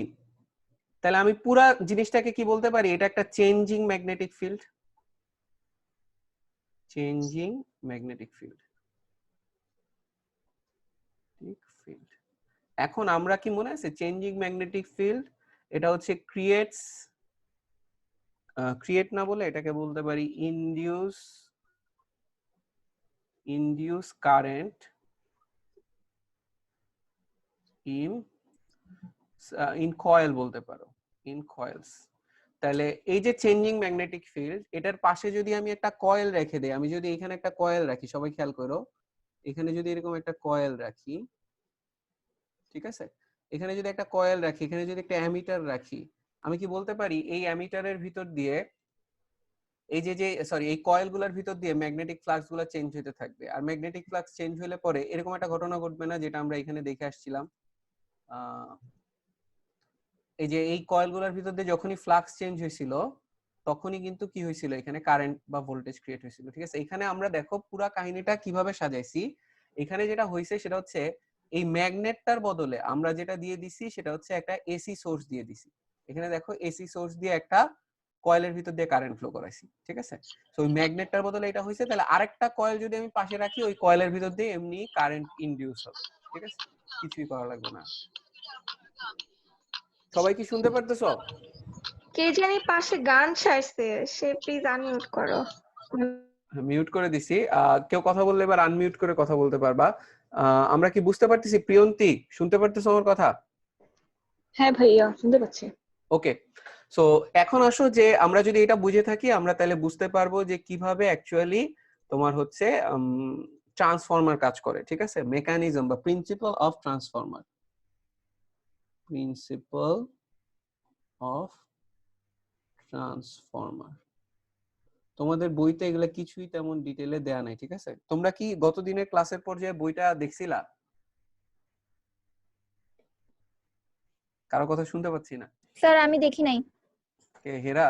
তাহলে আমি পুরা জিনিসটাকে কি বলতে পারি, এটা একটা changing magnetic field. Changing magnetic field, ঠিক ফিল্ড। এখন আমরা কি মনে আছে, চেঞ্জিং ম্যাগনেটিক ফিল্ড এটা হচ্ছে ক্রিয়েট না বলে এটাকে বলতে পারি ইনডিউস কারেন্ট ইন কয়েল বলতে পারো, ইন কয়েলস। তাহলে এই যে চেঞ্জিং ম্যাগনেটিক ফিল্ড, এটার পাশে যদি আমি একটা কয়েল রেখে দেই, আমি যদি এখানে একটা কয়েল রাখি, সবাই খেয়াল করো, এখানে যদি এরকম একটা কয়েল রাখি, ঠিক আছে? এখানে যদি একটা কয়েল রাখি, এখানে যদি একটা অ্যামিটার রাখি, আমি কি বলতে পারি এই অ্যামিটারের ভিতর দিয়ে এই এই কয়েলগুলোর ভিতর দিয়ে ম্যাগনেটিক ফ্লাক্স গুলো চেঞ্জ হতে থাকবে, আর ম্যাগনেটিক ফ্লাক্স চেঞ্জ হলে পরে এরকম একটা ঘটনা ঘটবে না, যেটা আমরা এখানে দেখে আসছিলাম। এই যে এই কয়েলগুলোর ভিতর দিয়ে যখনই ফ্লাক্স চেঞ্জ হয়েছিল, তখনই কিন্তু কি হয়েছিল, এখানে কারেন্ট বা ভোল্টেজ ক্রিয়েট হয়েছিল, ঠিক আছে? এখানে আমরা দেখো পুরো কাহিনীটা কিভাবে সাজাইছি। এখানে যেটা হয়েছে সেটা হচ্ছে এই ম্যাগনেটটার বদলে আমরা যেটা দিয়ে দিছি সেটা হচ্ছে একটা এসি সোর্স দিয়ে দিছি। এখানে দেখো এসি সোর্স দিয়ে একটা কয়েলের ভিতর দিয়ে কারেন্ট ফ্লো করাইছি, ঠিক আছে? তো ওই ম্যাগনেটটার বদলে এটা হয়েছে, তাহলে আরেকটা কয়েল যদি আমি পাশে রাখি, ওই কয়েলের ভিতর দিয়ে এমনি কারেন্ট ইনডিউস হবে, ঠিক আছে? কিছুই করা লাগবে না। সবাই কি শুনতে পারতেছো? কে জানি পাশে গান ছাড়ছে, সে প্লিজ আনমিউট করো। মিউট করে দিছি। কেউ কথা বললে এবার আনমিউট করে কথা বলতে পারবা। আমরা কি বুঝতে পারতেছি? প্রিয়ন্তী, শুনতে পারতেছো আমার কথা? হ্যাঁ ভাইয়া শুনতে পাচ্ছি। ওকে, সো এখন আসো যে আমরা যদি এটা বুঝে থাকি, আমরা তাহলে বুঝতে পারবো যে কিভাবে অ্যাকচুয়ালি তোমার হচ্ছে ট্রান্সফরমার কাজ করে, ঠিক আছে? মেকানিজম বা principal of transformer, principal of transformer. তোমাদের বইতে এগুলা কিছুই তেমন ডিটেইলে দেয়া নাই, ঠিক আছে? তোমরা কি গত দিনের ক্লাসের পর্যায়ে বইটা দেখছিলা? কারো কথা শুনতে পাচ্ছি না। স্যার আমি দেখি নাই। কে, হেরা?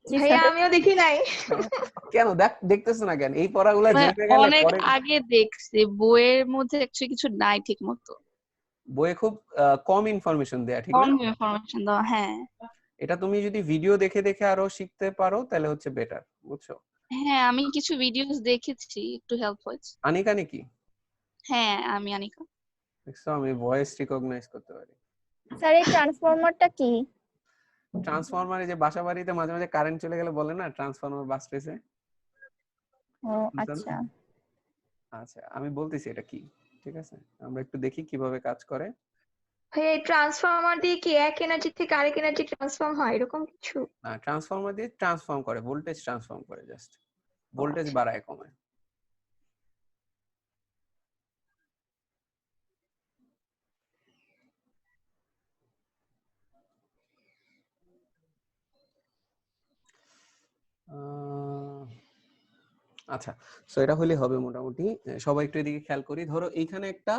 জি ভাইয়া স্যার। আমিও দেখি নাই। কেন দেখতেছ না কেন? এই পড়াগুলা মানে জেনে গেলে অনেক পরে আগে দেখছি, বইয়ের মধ্যে অ্যাকচুয়ালি কিছু নাই ঠিক মতো, বইয়ে খুব কম ইনফরমেশন দেয়া, ঠিক না? কম ইনফরমেশন দেওয়া। হ্যাঁ এটা তুমি যদি ভিডিও দেখে দেখে আরো শিখতে পারো তাহলে হচ্ছে বেটার, বুঝছো? হ্যাঁ, আমি কিছু ভিডিওস দেখেছি, একটু হেল্প হয়েছে। আনিকা নাকি? হ্যাঁ আমি আনিকা। দেখছো, আমি ভয়েস রিকগনাইজ করতে পারি। স্যার এই ট্রান্সফরমারটা কি? ট্রান্সফরমারে যে বাসা বাড়িতে মাঝে মাঝে কারেন্ট চলে গেলে বলে না ট্রান্সফরমার বাঁচতেছে। ও আচ্ছা। আচ্ছা, আমি বলতেছি এটা কি, ঠিক আছে? আমরা একটু দেখি কিভাবে কাজ করে। ভাইয়া এই ট্রান্সফরমার দিয়ে কি এক এনার্জি থেকে আরেক এনার্জি ট্রান্সফর্ম হয় এরকম কিছু? ট্রান্সফরমার দিয়ে ট্রান্সফর্ম করে, ভোল্টেজ ট্রান্সফর্ম করে জাস্ট। ভোল্টেজ আচ্ছা। বাড়ায় কমায়। আচ্ছা, সো এটা হলে হবে মোটামুটি। সবাই একটু এদিকে খেয়াল করি। ধরো এইখানে একটা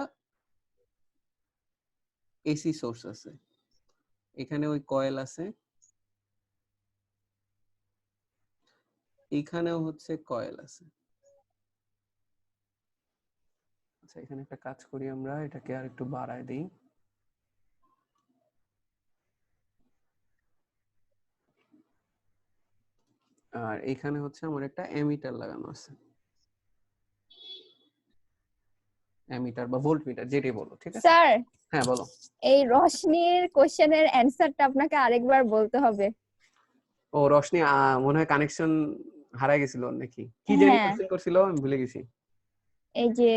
এসি সোর্স আছে, এখানে ওই কয়েল আছে, এইখানেও হচ্ছে কয়েল আছে। আচ্ছা, এখানে একটা কাজ করি, আমরা এটাকে আর একটু বাড়ায় দিই। আর এখানে হচ্ছে আমার একটা অ্যামিটার লাগানো আছে, অ্যামিটার বা ভোল্টমিটার যেটাই বলো, ঠিক আছে? স্যার, হ্যাঁ বলো। এই রশনির কোশ্চেনের অ্যানসারটা আপনাকে আরেকবার বলতে হবে। ও রশনি, মনে হয় কানেকশন হারাই গেছিল নাকি, কি জানি হ্যাঁ, কোশ্চেন করছিল, আমি ভুলে গেছি। এই যে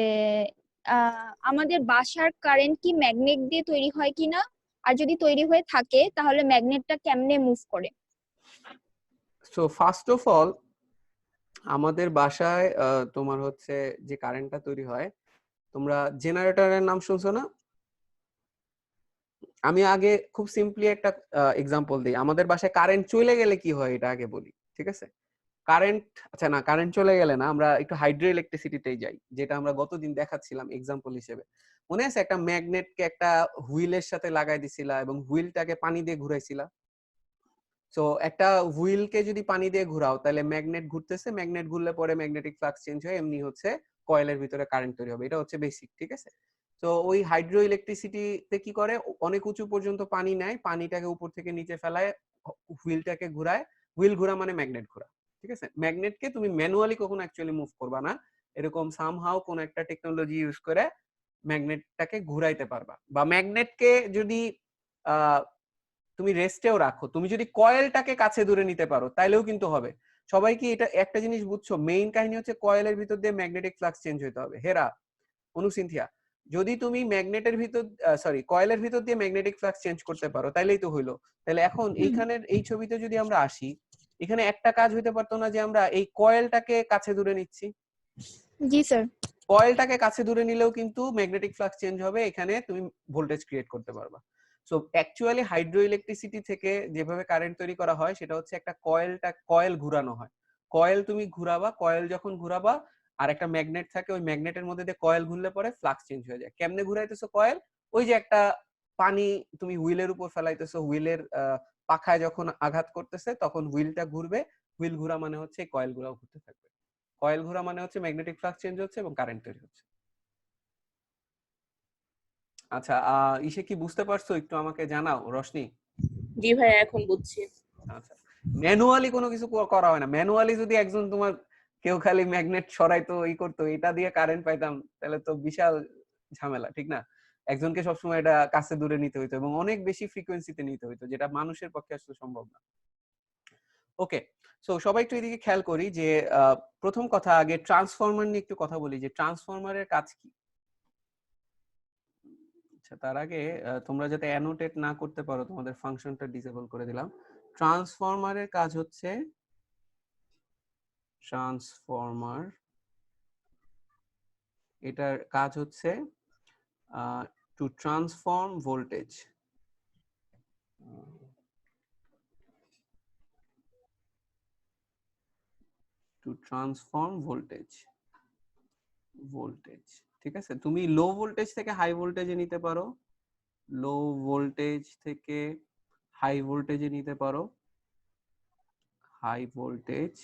আমাদের বাসার কারেন্ট কি ম্যাগনেট দিয়ে তৈরি হয় কিনা, আর যদি তৈরি হয়ে থাকে তাহলে ম্যাগনেটটা কেমনে মুভ করে? সো ফার্স্ট অফ অল, আমাদের বাসায় তোমার হচ্ছে যে কারেন্টটা তৈরি হয়, তোমরা জেনারেটরের নাম শুনছো না? আমি আগে খুব সিম্পলি একটা এক্সাম্পল দিই। আমাদের বাসায় কারেন্ট চলে গেলে কি হয় এটা আগে বলি, ঠিক আছে? কারেন্ট, আচ্ছা না, কারেন্ট চলে গেলে না, আমরা একটু হাইড্রো ইলেকট্রিসিটিতেই যাই, যেটা আমরা গতদিন দেখাচ্ছিলাম এক্সাম্পল হিসেবে। মনে আছে একটা ম্যাগনেটকে একটা হুইলের সাথে লাগাই দিছিলা এবং হুইলটাকে পানি দিয়ে ঘুরাইছিলা। সো একটা হুইলকে যদি পানি দিয়ে ঘোরাও তাহলে ম্যাগনেট ঘুরতেছে, ম্যাগনেট ঘুরলে পরে ম্যাগনেটিক ফ্লাক্স চেঞ্জ হয়, এমনি হচ্ছে কয়েলের ভিতরে কারেন্ট তৈরি হবে। এটা হচ্ছে বেসিক, ঠিক আছে? তো ওই হাইড্রো ইলেকট্রিসিটিতে কি করে, অনেক উঁচু পর্যন্ত পানি নেয়, পানিটাকে উপর থেকে নিচে ফেলায়, হুইলটাকে ঘোরায়। হুইল ঘোরা মানে ম্যাগনেট ঘোরা, ঠিক আছে? ম্যাগনেটকে তুমি ম্যানুয়ালি কখনো অ্যাকচুয়ালি মুভ করবা না, এরকম সামহাউ কোন একটা টেকনোলজি ইউজ করে ম্যাগনেটটাকে ঘুরাইতে পারবা। বা ম্যাগনেটকে যদি তুমি রেস্টেও রাখো, তুমি যদি কয়েলটাকে কাছে দূরে নিতে পারো তাইলেও কিন্তু হবে। সবাই কি এটা একটা জিনিস বুঝছো? মেইন কাহিনী হচ্ছে কয়েলের ভিতর দিয়ে ম্যাগনেটিক ফ্লাক্স চেঞ্জ হতে হবে। হেরা, অনুসিনথিয়া, যদি তুমি ম্যাগনেটের ভিতর কয়েলের ভিতর দিয়ে ম্যাগনেটিক ফ্লাক্স চেঞ্জ করতে পারো তাইলেই তো হইলো। তাহলে এখন এইখানের এই ছবিতে যদি আমরা আসি, এখানে একটা কাজ হইতে পারতো না যে আমরা এই কয়েলটাকে কাছে দূরে নিচ্ছি? জি স্যার। কয়েলটাকে কাছে দূরে নিলেও কিন্তু ম্যাগনেটিক ফ্লাক্স চেঞ্জ হবে, এখানে তুমি ভোল্টেজ ক্রিয়েট করতে পারবা। সো অ্যাকচুয়ালি হাইড্রো ইলেকট্রিসিটি থেকে যেভাবে কারেন্ট তৈরি করা হয় সেটা হচ্ছে একটা কয়েল ঘুরানো হয়। কয়েল তুমি ঘুরাবা, কয়েল যখন ঘুরাবা আর একটা ম্যাগনেট থাকে, ওই ম্যাগনেটের মধ্যে দিয়ে কয়েল ঘুরলে পরে ফ্লাক্স চেঞ্জ হয়ে যায়। কেমনে ঘুরাইতেছো কয়েল? ওই যে একটা পানি তুমি হুইলের উপর ফেলাইতেছো, হুইলের পাখায় যখন আঘাত করতেছে তখন হুইলটা ঘুরবে, হুইল ঘোরা মানে হচ্ছে কয়েল ঘোরাও ঘুরতে থাকবে। কয়েল ঘোরা মানে হচ্ছে ম্যাগনেটিক ফ্লাক্স চেঞ্জ হচ্ছে এবং কারেন্ট তৈরি হচ্ছে। আচ্ছা, ইসে কি বুঝতে পারছো? একটু আমাকে জানাও রশনি। জি ভাইয়া, এখন বুঝছি। আচ্ছা, ম্যানুয়ালি কোনো কিছু করা হয় না। ম্যানুয়ালি যদি একজন তোমার কেউ খালি ম্যাগনেট সরাইতো, ই করতো, এটা দিয়ে কারেন্ট পাইতাম, তাহলে তো বিশাল ঝামেলা, ঠিক না? একজনকে সবসময় এটা কাছে দূরে নিতে হইতো এবং অনেক বেশি ফ্রিকোয়েন্সিতে নিতে হইতো, যেটা মানুষের পক্ষে আসলে সম্ভব না। ওকে, সো সবাই একটু এদিকে খেয়াল করি যে প্রথম কথা, আগে ট্রান্সফরমার নিয়ে একটু কথা বলি যে ট্রান্সফরমারের কাজ কি। আচ্ছা, তার আগে তোমরা যাতে অ্যানোটেট না করতে পারো, তোমাদের ফাংশনটা ডিসেবল করে দিলাম। ট্রান্সফরমারের কাজ হচ্ছে, ট্রান্সফরমার এটার কাজ হচ্ছে to transform voltage, to transform voltage, ঠিক আছে? তুমি লো ভোল্টেজ থেকে হাই ভোল্টেজে নিতে পারো, লো ভোল্টেজ থেকে হাই ভোল্টেজে নিতে পারো, হাই ভোল্টেজ,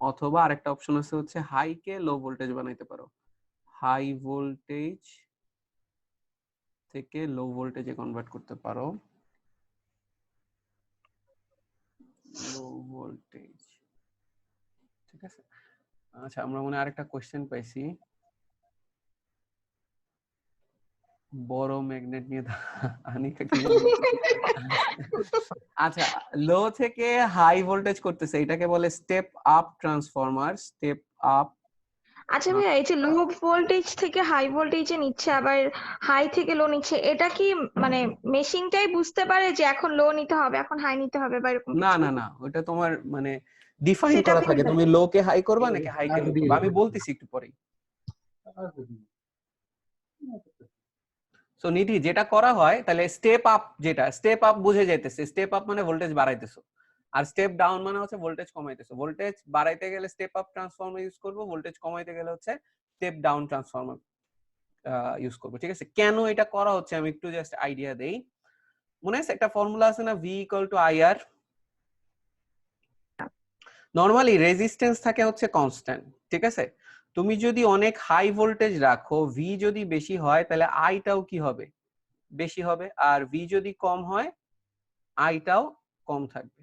অথবা আরেকটা অপশন আছে হচ্ছে হাই কে লো ভোল্টেজ বানাইতে পারো, হাই ভোল্টেজ থেকে লো ভোল্টেজে কনভার্ট করতে পারো, লো ভোল্টেজ, ঠিক আছে? আচ্ছা, আমরা মনে আরেকটা কোশ্চেন পাইছি, বড় ম্যাগনেট নিয়ে আনিকা কি আচ্ছা, লো থেকে হাই ভোল্টেজ করতেছে, এটাকে বলে step up transformer, step up আচ্ছা ভাইয়া, এই যে লো ভোল্টেজ থেকে হাই ভোল্টেজে নিচ্ছে আবার হাই থেকে লো নিচ্ছে, এটা কি মানে মেশিনটাই বুঝতে পারে যে এখন লো নিতে হবে এখন হাই নিতে হবে বা এরকম না কিছু? না না, ওটা তোমার মানে ডিফাইন সেটা করা আপনি থাকে, তুমি লো কে হাই করবা নাকি হাই কে লো করবা, আমি বলতেছি একটু পরেই। সো নিধি, যেটা করা হয় তাহলে স্টেপ আপ, যেটা স্টেপ আপ বুঝে যাইতেছে, স্টেপ আপ মানে ভোল্টেজ বাড়াইতেছো, আর স্টেপ ডাউন মানে হচ্ছে ভোল্টেজ কমাইতেছো। ভোল্টেজ বাড়াইতে গেলে স্টেপ আপ ট্রান্সফর্মার ইউজ করবো, ভোল্টেজ কমাইতে গেলে হচ্ছে স্টেপ ডাউন ট্রান্সফর্মার ইউজ করবো। ঠিক আছে, কেন এটা করা হচ্ছে আমি একটু জাস্ট আইডিয়া দেই। মনে আছে একটা ফর্মুলা আছে না, V equal to IR? Normally resistance থাকে হচ্ছে কনস্ট্যান্ট, ঠিক আছে? তুমি যদি অনেক হাই ভোল্টেজ রাখো, ভি যদি বেশি হয় তাহলে আইটাও কি হবে, বেশি হবে, আর ভি যদি কম হয় আইটাও কম থাকবে।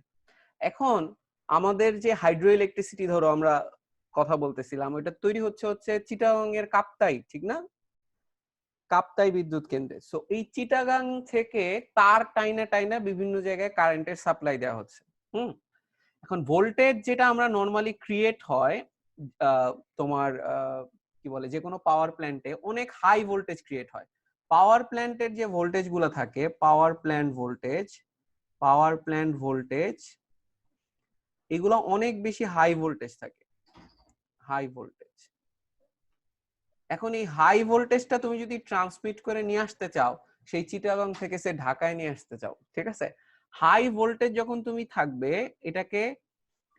এখন আমাদের যে হাইড্রো ইলেকট্রিসিটি ধরো আমরা কথা বলতেছিলাম, ওইটা তৈরি হচ্ছে চিটাগাং এর কাপ্তাই, ঠিক না? কাপ্তাই বিদ্যুৎ কেন্দ্রে। সো এই চিটাগাং থেকে তার টাইনা টাইনা বিভিন্ন জায়গায় কারেন্টের সাপ্লাই দেওয়া হচ্ছে। এখন ভোল্টেজ যেটা আমরা নরমালি ক্রিয়েট হয় তোমার কি বলে, যে কোনো পাওয়ার প্ল্যান্টে অনেক হাই ভোল্টেজ ক্রিয়েট হয়। পাওয়ার প্ল্যান্টের যে ভোল্টেজ গুলো থাকে, পাওয়ার প্ল্যান্ট ভোল্টেজ এগুলো অনেক বেশি হাই ভোল্টেজ থাকে, হাই ভোল্টেজ। এখন এই হাই ভোল্টেজটা তুমি যদি ট্রান্সমিট করে নিয়ে আসতে চাও, সেই চিটাগাং থেকে সে ঢাকায় নিয়ে আসতে চাও, ঠিক আছে, হাই ভোল্টেজ যখন তুমি থাকবে,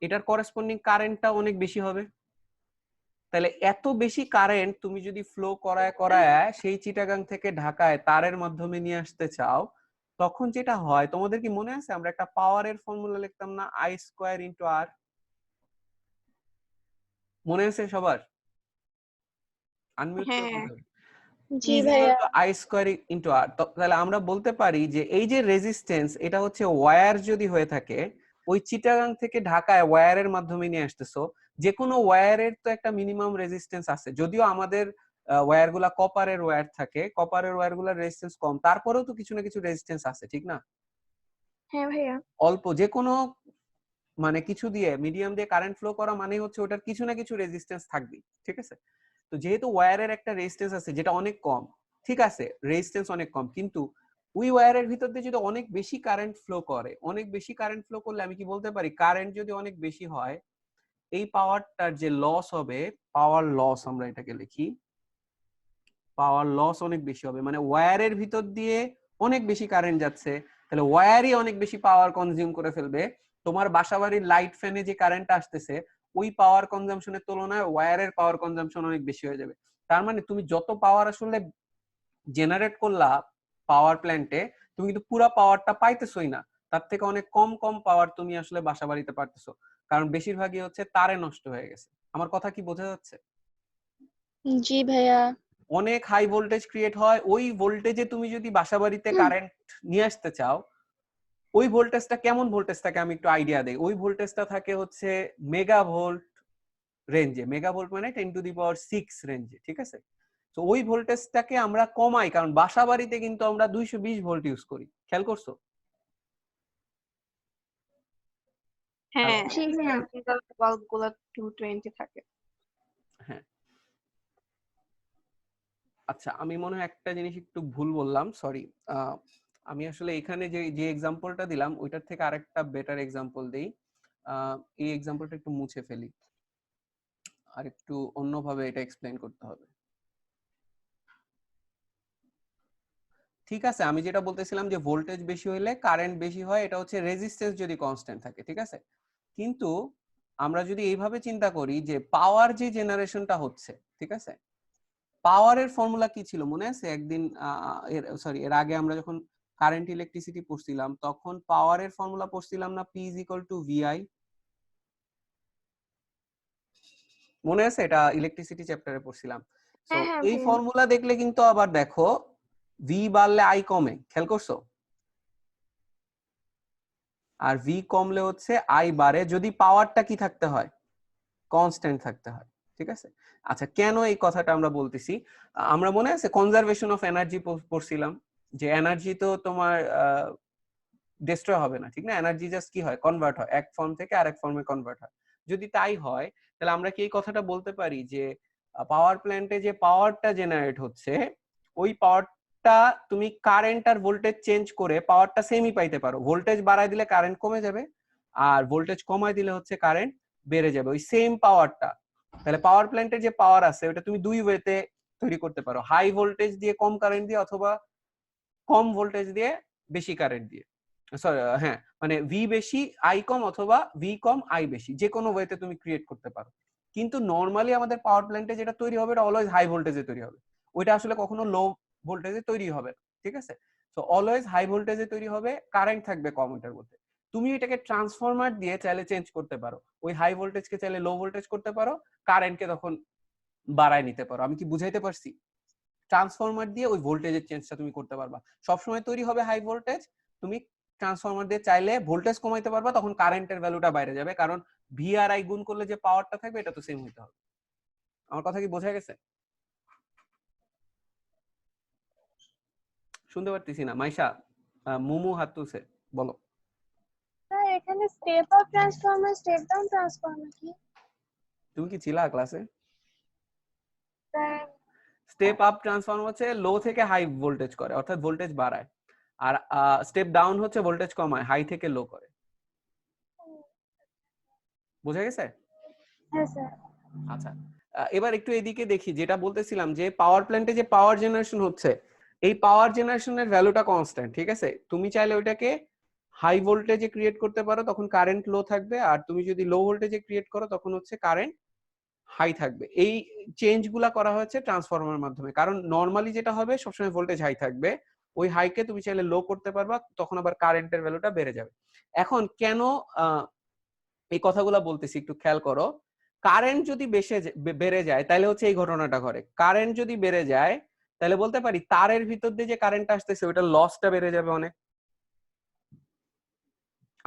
এটার করেসপন্ডিং কারেন্টটা অনেক বেশি হবে। তাহলে এত বেশি কারেন্ট তুমি যদি ফ্লো করায় সেই চিটাগাং থেকে ঢাকায় তারের মাধ্যমে নিয়ে আসতে চাও, তখন যেটা হয়, তোমাদের কি মনে আছে আমরা একটা পাওয়ারের ফর্মুলা লিখতাম না, আই স্কোয়ার ইন্টু আর? মনে আছে সবার? আনমিউট করে হ্যাঁ। বলতে হবে। জি ইজ ভাইয়া। Equal to I square into R. তাহলে আমরা বলতে পারি যে এই যে রেজিস্ট্যান্স, এটা হচ্ছে ওয়্যার যদি হয়ে থাকে, ওই চিটাগাং থেকে ঢাকায় ওয়্যারের মাধ্যমে নিয়ে আসতেছো, যে কোনো ওয়্যারের তো একটা মিনিমাম রেজিস্ট্যান্স আছে। যদিও আমাদের ওয়্যার গুলা কপারের ওয়্যার থাকে, কপারের ওয়্যার গুলার রেজিস্ট্যান্স কম, তারপরেও তো কিছু না কিছু রেজিস্ট্যান্স আছে, ঠিক না? হ্যাঁ ভাইয়া। অল্প যে কোনো মানে কিছু দিয়ে, মিডিয়াম দিয়ে কারেন্ট ফ্লো করা মানে হচ্ছে ওটার কিছু না কিছু রেজিস্ট্যান্স থাকবে, ঠিক আছে? তো যেহেতু ওয়্যারের একটা রেজিস্ট্যান্স আছে যেটা অনেক কম, ঠিক আছে, রেজিস্ট্যান্স অনেক কম, কিন্তু ওই ওয়্যারের ভিতর দিয়ে যদি অনেক বেশি কারেন্ট ফ্লো করে, অনেক বেশি কারেন্ট ফ্লো করলে আমি কি বলতে পারি, কারেন্ট যদি অনেক বেশি হয়, এই পাওয়ারটার যে লস হবে, পাওয়ার লস আমরা এটাকে লিখি, পাওয়ার লস অনেক বেশি হবে। মানে ওয়্যারের ভিতর দিয়ে অনেক বেশি কারেন্ট যাচ্ছে, তাহলে ওয়্যারই অনেক বেশি পাওয়ার কনজিউম করে ফেলবে। তোমার বাসাবাড়ির লাইট ফ্যানে যে কারেন্ট আসতেছে, ওই পাওয়ার কনজাম্পশনের তুলনায় ওয়্যারের পাওয়ার কনজাম্পশন অনেক বেশি হয়ে যাবে। তার মানে তুমি যত পাওয়ার আসলে জেনারেট করলা পাওয়ার প্ল্যান্টে, তুমি কিন্তু পুরো পাওয়ারটা পাইতেছই না, তার থেকে অনেক কম কম পাওয়ার তুমি আসলে বাসাবাড়িতে পারতেছো, কারণ বেশিরভাগই হচ্ছে তারে নষ্ট হয়ে গেছে। আমার কথা কি বোঝা যাচ্ছে? জি ভাইয়া। অনেক হাই ভোল্টেজ ক্রিয়েট হয়, ওই ভোল্টেজে তুমি যদি বাসাবাড়িতে কারেন্ট নিয়ে আসতে চাও, ওই ভোল্টেজটা কেমন ভোল্টেজ থাকে আমি একটু আইডিয়া দেই। ওই ভোল্টেজটা থাকে হচ্ছে মেগাভোল্ট রেঞ্জে, মেগাভোল্ট মানে 10⁶ রেঞ্জে, ঠিক আছে? তো ওই ভোল্টেজটাকে আমরা কমাই, কারণ বাসাবাড়িতে কিন্তু আমরা 220 ভোল্ট ইউজ করি, খেয়াল করছো? হ্যাঁ, জি ভাইয়া। বাল্ব গুলা 220 থাকে। হ্যাঁ, আচ্ছা, আমি মনে হয় একটা জিনিস একটু ভুল বললাম, সরি। আমি আসলে এখানে যে যে এক্সাম্পলটা দিলাম ওইটার থেকে আরেকটা বেটার এক্সাম্পল দেই। এই এক্সাম্পলটা একটু মুছে ফেলি, আর একটু অন্যভাবে এটা এক্সপ্লেইন করতে হবে। ঠিক আছে, আমি যেটা বলতেছিলাম যে ভোল্টেজ বেশি হইলে কারেন্ট বেশি হয়, এটা হচ্ছে রেজিস্ট্যান্স যদি কনস্ট্যান্ট থাকে, ঠিক আছে? কিন্তু আমরা যদি এইভাবে চিন্তা করি যে পাওয়ার যে জেনারেশনটা হচ্ছে, ঠিক আছে, পাওয়ারের ফর্মুলা কি ছিল মনে আছে? একদিন এর আগে আমরা যখন কারেন্ট ইলেকট্রিসিটি পড়ছিলাম, তখন পাওয়ারের ফর্মুলা পড়ছিলাম না, P is equal to VI? মনে আছে? এটা ইলেকট্রিসিটি চ্যাপ্টারে পড়ছিলাম। সো হ্যাঁ হ্যাঁ এই ভাইয়া। ফর্মুলা দেখলে কিন্তু আবার দেখো, ভি বাড়লে আই কমে, খেয়াল করছো? আর ভি কমলে হচ্ছে আই বাড়ে, যদি পাওয়ারটা কি থাকতে হয়, কনস্ট্যান্ট থাকতে হয়, ঠিক আছে? আচ্ছা, কেন এই কথাটা আমরা বলতেছি? আমরা মনে আছে কনজারভেশন অফ এনার্জি পড়ছিলাম, যে এনার্জি তো তোমার ডিস্ট্রয় হবে না, ঠিক না? এনার্জি জাস্ট কি হয়, কনভার্ট হয়, এক ফর্ম থেকে আরেক ফর্মে কনভার্ট হয়। যদি তাই হয়, তাহলে আমরা কি এই কথাটা বলতে পারি যে পাওয়ার প্ল্যান্টে যে পাওয়ারটা জেনারেট হচ্ছে ওই পাওয়ারটা তুমি কারেন্ট আর ভোল্টেজ চেঞ্জ করে পাওয়ারটা সেমই পাইতে পারো। ভোল্টেজ বাড়ায় দিলে কারেন্ট কমে যাবে, আর ভোল্টেজ কমায় দিলে হচ্ছে কারেন্ট বেড়ে যাবে, ওই সেম পাওয়ারটা। তাহলে পাওয়ার প্ল্যান্টের যে পাওয়ার আছে ওটা তুমি দুই ওয়েতে তৈরি করতে পারো, হাই ভোল্টেজ দিয়ে কম কারেন্ট দিয়ে, অথবা কম ভোল্টেজ দিয়ে বেশি কারেন্ট দিয়ে। সরি, হ্যাঁ, মানে ভি বেশি আই কম, অথবা ভি কম আই বেশি, যে কোনো ওয়েতে তুমি ক্রিয়েট করতে পারো। কিন্তু নর্মালি আমাদের পাওয়ার প্ল্যান্টে যেটা তৈরি হবে এটা অলওয়েজ হাই ভোল্টেজে তৈরি হবে, ওইটা আসলে কখনো লো ভোল্টেজে তৈরি হবে না, ঠিক আছে? তো অলওয়েজ হাই ভোল্টেজে তৈরি হবে, কারেন্ট থাকবে কম ওইটার মধ্যে। তুমি এটাকে ট্রান্সফরমার দিয়ে চাইলে চেঞ্জ করতে পারো, ওই হাই ভোল্টেজকে চাইলে লো ভোল্টেজ করতে পারো, কারেন্টকে তখন বাড়ায় নিতে পারো। আমি কি বুঝাইতে পারছি? ট্রান্সফরমার দিয়ে ওই ভোল্টেজের চেঞ্জটা তুমি করতে পারবা, সবসময় তৈরি হবে হাই ভোল্টেজ, তুমি ট্রান্সফরমার দিয়ে চাইলে ভোল্টেজ কমাইতে পারবা, তখন কারেন্টের ভ্যালুটা বাইরে যাবে, কারণ ভি আর আই গুণ করলে যে পাওয়ারটা থাকবে এটা তো সেম হইতে হবে। আমার কথা কি বোঝা গেছে? শুনতে পারতেছি না। মাইশা, মুমু হাত তুলছে, বলো। স্যার এখানে step up transformer step down transformer কি? তুমি কি ছিলা ক্লাসে? স্যার স্টেপ আপ ট্রান্সফরমার হচ্ছে লো থেকে হাই ভোল্টেজ করে, অর্থাৎ ভোল্টেজ বাড়ায়, আর স্টেপ ডাউন হচ্ছে ভোল্টেজ কমায়, হাই থেকে লো করে। বোঝা গেছে? হ্যাঁ স্যার। আচ্ছা, এবার একটু এদিকে দেখি, যেটা বলতেছিলাম যে পাওয়ার প্ল্যান্টে যে পাওয়ার জেনারেশন হচ্ছে, এই পাওয়ার জেনারেশনের ভ্যালুটা কনস্ট্যান্ট, ঠিক আছে? তুমি চাইলে ওইটাকে হাই ভোল্টেজে ক্রিয়েট করতে পারো, তখন কারেন্ট লো থাকবে, আর তুমি যদি লো ভোল্টেজে ক্রিয়েট করো তখন হচ্ছে কারেন্ট হাই থাকবে। এই চেঞ্জ গুলা করা হয়েছে ট্রান্সফরমারের মাধ্যমে, কারণ নর্মালি যেটা হবে সবসময় ভোল্টেজ হাই থাকবে, ওই হাইকে তুমি চাইলে লো করতে পারবা, তখন আবার কারেন্টের ভ্যালুটা বেড়ে যাবে। এখন কেন এই কথাগুলা বলতেছি একটু খেয়াল করো। কারেন্ট যদি বেড়ে যায় তাহলে হচ্ছে এই ঘটনাটা ঘটে। কারেন্ট যদি বেড়ে যায় তাহলে বলতে পারি তারের ভিতর দিয়ে যে কারেন্ট আসতেছে ওটা লসটা বেড়ে যাবে অনেক।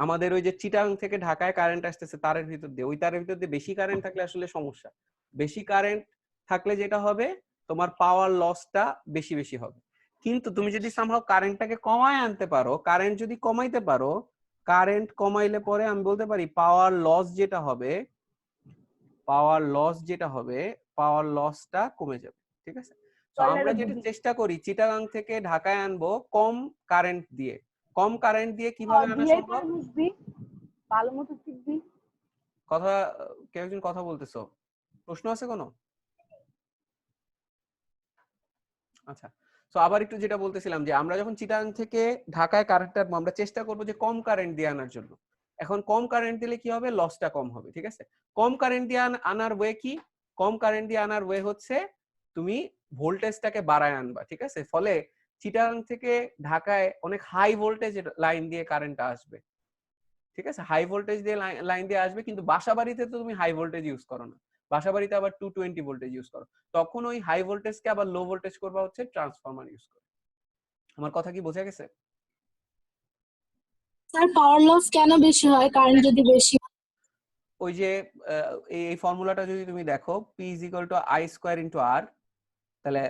আমাদের ওই যে চিটাগাং থেকে ঢাকায় কারেন্ট আসতেছে তারের ভিতর দিয়ে, ওই তারের ভিতর দিয়ে বেশি কারেন্ট থাকলে আসলে সমস্যা। বেশি কারেন্ট থাকলে যেটা হবে তোমার পাওয়ার লসটা বেশি বেশি হবে। কিন্তু তুমি যদি সামহাও কারেন্টটাকে কমায় আনতে পারো, কারেন্ট যদি কমাইতে পারো, কারেন্ট কমাইলে পরে আমি বলতে পারি পাওয়ার লস যেটা হবে, পাওয়ার লসটা কমে যাবে, ঠিক আছে? তো আমরা যেটা চেষ্টা করি চিটাগাং থেকে ঢাকায় আনবো কম কারেন্ট দিয়ে। কম কারেন্ট দিয়ে কিভাবে আনা সম্ভব? ভালো মতো শিখবি। কথা, কেউ একজন কথা বলতেছো, প্রশ্ন আছে কোনো? আচ্ছা, তো আবার একটু যেটা বলতেছিলাম যে আমরা যখন চিটাগাং থেকে ঢাকায় কারেন্ট আনবো আমরা চেষ্টা করবো যে কম কারেন্ট দিয়ে আনার জন্য। এখন কম কারেন্ট দিলে কি হবে? লসটা কম হবে, ঠিক আছে? কম কারেন্ট দিয়ে আনার ওয়ে কি? কম কারেন্ট দিয়ে আনার ওয়ে হচ্ছে তুমি ভোল্টেজটাকে বাড়ায় আনবা, ঠিক আছে? ফলে চিটাগাং থেকে ঢাকায় অনেক হাই ভোল্টেজ লাইন দিয়ে কারেন্টটা আসবে, ঠিক আছে? হাই ভোল্টেজ দিয়ে লাইন দিয়ে আসবে, কিন্তু বাসাবাড়িতে তো তুমি হাই ভোল্টেজ ইউজ করো না, বাসাবাড়িতে আবার 220 ভোল্টেজ ইউজ করো, তখন ওই হাই ভোল্টেজকে আবার লো ভোল্টেজ করবা হচ্ছে ট্রান্সফরমার ইউজ করে। আমার কথা কি বোঝা গেছে? স্যার পাওয়ার লস কেন বেশি হয় কারেন্ট যদি বেশি? ওই যে এই ফর্মুলাটা যদি তুমি দেখো, P = I²*R, তাহলে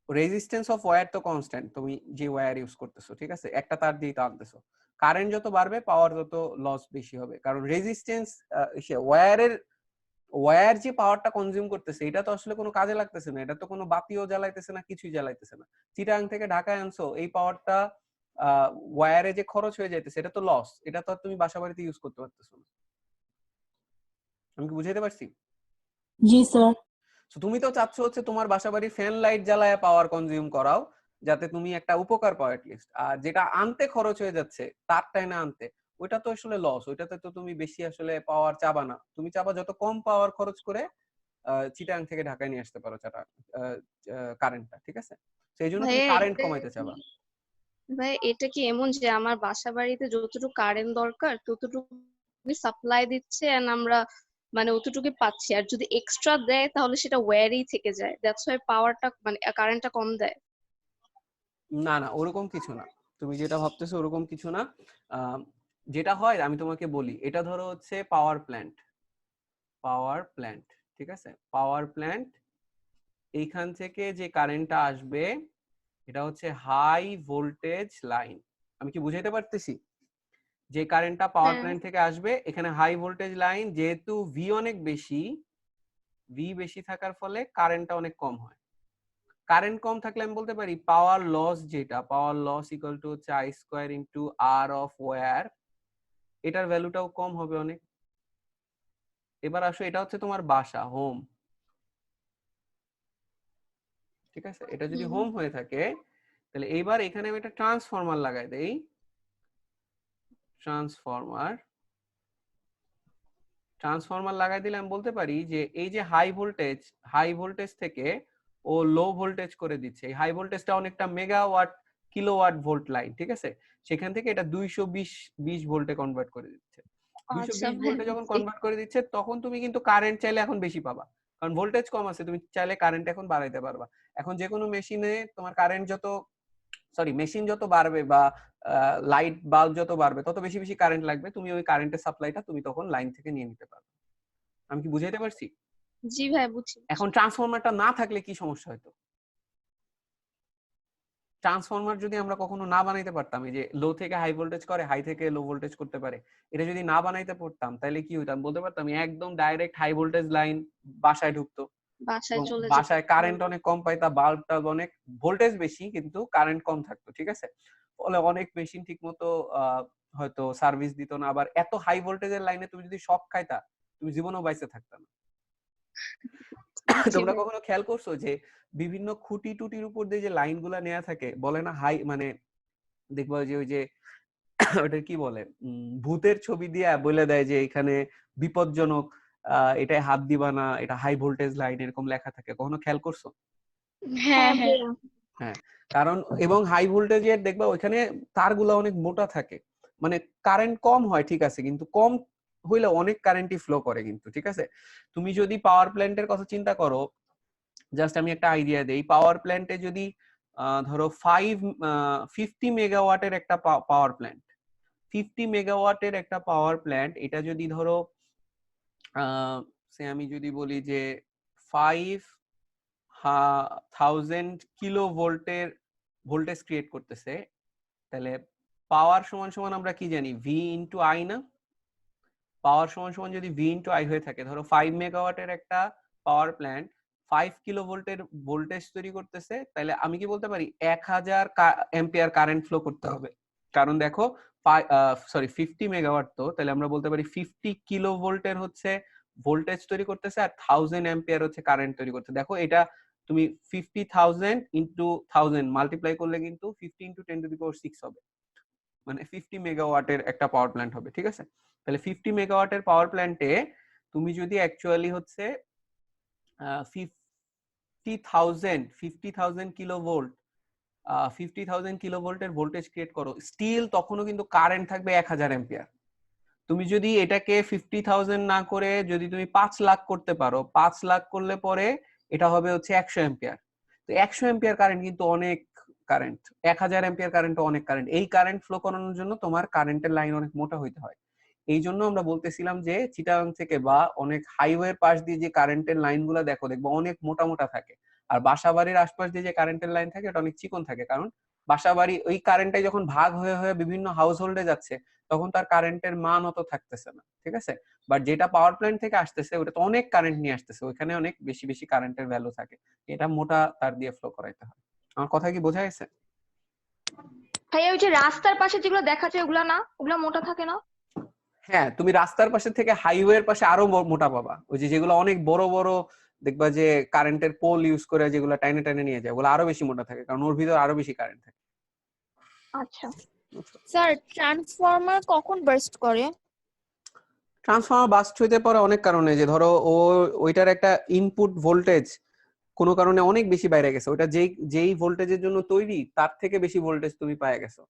রেজিস্ট্যান্স অফ ওয়্যার তো কনস্ট্যান্ট, তুমি যে ওয়্যার ইউজ করতেছো, ঠিক আছে? একটা তার দিয়ে তো আনতেছো, কারেন্ট যত বাড়বে পাওয়ার তত লস বেশি হবে, কারণ রেজিস্ট্যান্স ওয়্যার যে পাওয়ারটা কনজিউম করতেছে এটা তো আসলে কোনো কাজে লাগতেছে না, এটা তো কোনো বাতিও জ্বালাইতেছে না, কিছুই জ্বালাইতেছে না। চিটাগাং থেকে ঢাকায় আনছো, এই পাওয়ারটা ওয়্যারে যে খরচ হয়ে যাইতেছে এটা তো লস, এটা তো তুমি বাসাবাড়িতে ইউজ করতে পারতেছো না। আমি কি বুঝাইতে পারছি? জি স্যার। তো তুমি তো চাচ্ছ হচ্ছে তোমার বাসাবাড়ি ফ্যান লাইট জ্বালায় পাওয়ার কনজিউম করাও, যাতে তুমি একটা উপকার পাও অ্যাটলিস্ট, আর যেটা আনতে খরচ হয়ে যাচ্ছে তারটাই না আনতে, ওইটা তো আসলে লস, ওইটাতে তো তুমি বেশি আসলে পাওয়ার চাবা না, তুমি চাবা যত কম পাওয়ার খরচ করে চিটাগাং থেকে ঢাকায় নিয়ে আসতে পারো কারেন্টটা, ঠিক আছে? সেই জন্য তুমি কারেন্ট কমাইতে চাবা। ভাই এটা কি এমন যে আমার বাসা বাড়িতে যতটুকু কারেন্ট দরকার ততটুকু সাপ্লাই দিচ্ছে এন্ড আমরা মানে অতটুকু পাচ্ছি, আর যদি এক্সট্রা দেয় তাহলে সেটা ওয়্যারেই থেকে যায়, দ্যাটস ওয়াই পাওয়ারটা মানে কারেন্টটা কম দেয়? না না, ওরকম কিছু না, তুমি যেটা ভাবতেছো ওরকম কিছু না। যেটা হয় আমি তোমাকে বলি, এটা ধরো হচ্ছে পাওয়ার প্ল্যান্ট, ঠিক আছে? পাওয়ার প্ল্যান্ট, এইখান থেকে যে কারেন্টটা আসবে এটা হচ্ছে হাই ভোল্টেজ লাইন। আমি কি বুঝাইতে পারতেছি? যে কারেন্টটা পাওয়ার হ্যাঁ। প্ল্যান্ট থেকে আসবে এখানে হাই ভোল্টেজ লাইন, যেহেতু ভি অনেক বেশি ভি বেশি থাকার ফলে কারেন্টটা অনেক কম হয়। কারেন্ট কম থাকলে আমি বলতে পারি পাওয়ার লস যেটা, পাওয়ার লস ইকুয়াল টু হচ্ছে I square into R of wire, এটার ভ্যালুটাও কম হবে অনেক। এবার আসো, এটা হচ্ছে তোমার বাসা, হোম, ঠিক আছে? এটা যদি হোম হয়ে থাকে তাহলে এইবার এখানে আমি একটা ট্রান্সফরমার লাগাই দেই। ট্রান্সফরমার লাগাই দিলে আমি বলতে পারি যে এই যে হাই ভোল্টেজ থেকে ও লো ভোল্টেজ করে দিচ্ছে। এই হাই ভোল্টেজটা অনেকটা মেগাওয়াট কিলোওয়াট ভোল্ট লাইন, ঠিক আছে? সেখান থেকে এটা 220 ভোল্টে কনভার্ট করে দিচ্ছে। 220 ভোল্টে যখন কনভার্ট করে দিচ্ছে তখন তুমি কিন্তু কারেন্ট চাইলে এখন বেশি পাবা, কারণ ভোল্টেজ কম আছে, তুমি চাইলে কারেন্ট এখন বাড়াইতে পারবা। এখন যে কোনো মেশিনে তোমার মেশিন যত বাড়বে বা লাইট বাল্ব যত বাড়বে তত বেশি বেশি কারেন্ট লাগবে, তুমি ওই কারেন্টের সাপ্লাইটা তুমি তখন লাইন থেকে নিয়ে নিতে পারবে। আমি কি বুঝাইতে পারছি? জি ভাই বুঝছি। এখন ট্রান্সফরমারটা না থাকলে কি সমস্যা হতো? ট্রান্সফরমার যদি আমরা কখনো না বানাইতে পারতাম, এই যে লো থেকে হাই ভোল্টেজ করে, হাই থেকে লো ভোল্টেজ করতে পারে, এটা যদি না বানাইতে পারতাম তাহলে কি হইতো? আমি বলতে পারতাম একদম ডাইরেক্ট হাই ভোল্টেজ লাইন বাসায় ঢুকতো, বাসায় চলে যেত। বাসায় কারেন্ট অনেক কম পাইতা, বাল্বটা অনেক ভোল্টেজ বেশি কিন্তু কারেন্ট কম থাকতো, ঠিক আছে? ফলে অনেক মেশিন ঠিক মতো হয়তো সার্ভিস দিত না। আবার এত হাই ভোল্টেজের লাইনে তুমি যদি শক খাইতা, তুমি জীবনেও বাইসে থাকতা না। তোমরা কখনো খেয়াল করছো যে বিভিন্ন খুঁটি টুটির উপর দিয়ে যে লাইন গুলা নেওয়া থাকে, বলে না হাই, মানে দেখবা যে ওই যে ওটা কি বলে, ভূতের ছবি দিয়ে বলে দেয় যে এখানে বিপজ্জনক, এটাই হাত দিবা না, এটা হাই ভোল্টেজ লাইন, এরকম লেখা থাকে। কখনো খেয়াল করছো? হ্যাঁ হ্যাঁ হ্যাঁ, কারণ এবং হাই ভোল্টেজের দেখবা ওইখানে তারগুলো অনেক মোটা থাকে, মানে কারেন্ট কম হয় ঠিক আছে, কিন্তু কম হইলে অনেক কারেন্টই ফ্লো করে কিন্তু, ঠিক আছে? তুমি যদি পাওয়ার প্ল্যান্টের কথা চিন্তা করো, জাস্ট আমি একটা আইডিয়া দেই, পাওয়ার প্ল্যান্টে যদি ধরো 50 মেগাওয়াটের একটা পাওয়ার প্ল্যান্ট, 50 মেগাওয়াটের একটা পাওয়ার প্ল্যান্ট, এটা যদি ধরো আমি যদি বলি যে 5000 কিলো ভোল্টের ভোল্টেজ ক্রিয়েট করতেছে, তাহলে পাওয়ার সমান সমান আমরা কি জানি, ভি ইন্টু আই না? পাওয়ার সমান সমান যদি ভি ইন্টু আই হয়ে থাকে, ধরো 5 মেগাওয়াটের একটা পাওয়ার প্ল্যান্ট 5 কিলো ভোল্টের ভোল্টেজ তৈরি করতেছে, তাহলে আমি কি বলতে পারি 1000 অ্যাম্পিয়ার কারেন্ট ফ্লো করতে হবে। কারণ দেখো 50 মেগাওয়াট, তো তাহলে আমরা বলতে পারি 50 কিলো ভোল্টের হচ্ছে ভোল্টেজ তৈরি করতেছে আর 1000 অ্যাম্পিয়ার হচ্ছে কারেন্ট তৈরি করতে। দেখো এটা তুমি 50,000 ইন্টু 1000 মাল্টিপ্লাই করলে কিন্তু 50 ইন্টু 10⁶ হবে, মানে 50 মেগাওয়াটের একটা পাওয়ার প্ল্যান্ট হবে, ঠিক আছে? তাহলে 50 মেগাওয়াটের পাওয়ার প্ল্যান্টে তুমি যদি অ্যাকচুয়ালি হচ্ছে 50,000 কিলোভোল্ট 50,000 কিলোভোল্টের ভোল্টেজ ক্রিয়েট করো, স্টিল তখনও কিন্তু কারেন্ট থাকবে 1000 অ্যাম্পিয়ার। তুমি যদি এটাকে 50,000 না করে যদি তুমি 5 লাখ করতে পারো, 5 লাখ করলে পরে এটা হবে হচ্ছে 100 অ্যাম্পিয়ার। তো 100 অ্যাম্পিয়ার কারেন্ট কিন্তু অনেক কারেন্ট, 1000 অ্যাম্পিয়ার কারেন্ট অনেক কারেন্ট। এই কারেন্ট ফ্লো করানোর জন্য তোমার কারেন্টের লাইন অনেক মোটা হইতে হয়। এই জন্য আমরা বলতেছিলাম যে চিটাগাং থেকে বা অনেক হাইওয়ের পাশ দিয়ে যে কারেন্টের লাইনগুলো দেখবো অনেক মোটা মোটা থাকে, আর বাসা বাড়ির আশপাশ দিয়ে যে কারেন্টের লাইন থাকে এটা অনেক চিকন থাকে, কারণ বাসা বাড়ি ওই কারেন্টটাই যখন ভাগ হয়ে হয়ে বিভিন্ন হাউস হোল্ডে যাচ্ছে তখন তার কারেন্টের মান অত থাকতেছে না, ঠিক আছে? বাট যেটা পাওয়ার প্ল্যান্ট থেকে আসতেছে ওটা তো অনেক কারেন্ট নিয়ে আসতেছে, ওখানে অনেক বেশি বেশি কারেন্টের ভ্যালু থাকে, এটা মোটা তার দিয়ে ফ্লো করাইতে হয়। আমার কথা কি বোঝা গেছে? ভাইয়া ওই যে রাস্তার পাশে যেগুলো দেখা যায় ওগুলা না, ওগুলা মোটা থাকে না? হ্যাঁ, তুমি রাস্তার পাশে থেকে হাইওয়ের পাশে আরো মোটা পাবা, ওই যে যেগুলো অনেক বড় বড় দেখবা যে কারেন্টের পোল ইউজ করে যেগুলো টাইনে টাইনে নিয়ে যায়, ওগুলো আরো বেশি মোটা থাকে, কারণ ওর ভিতর আরো বেশি কারেন্ট থাকে। আচ্ছা, স্যার ট্রান্সফরমার কখন বার্স্ট করে? ট্রান্সফরমার বাস্ট হইতে পারে অনেক কারণে, যে ধরো ওইটার একটা ইনপুট ভোল্টেজ কোনো কারণে অনেক বেশি বাইরে গেছে, ওটা যেই ভোল্টেজের জন্য তৈরি তার থেকে বেশি ভোল্টেজ তুমি পায়ে গেছো,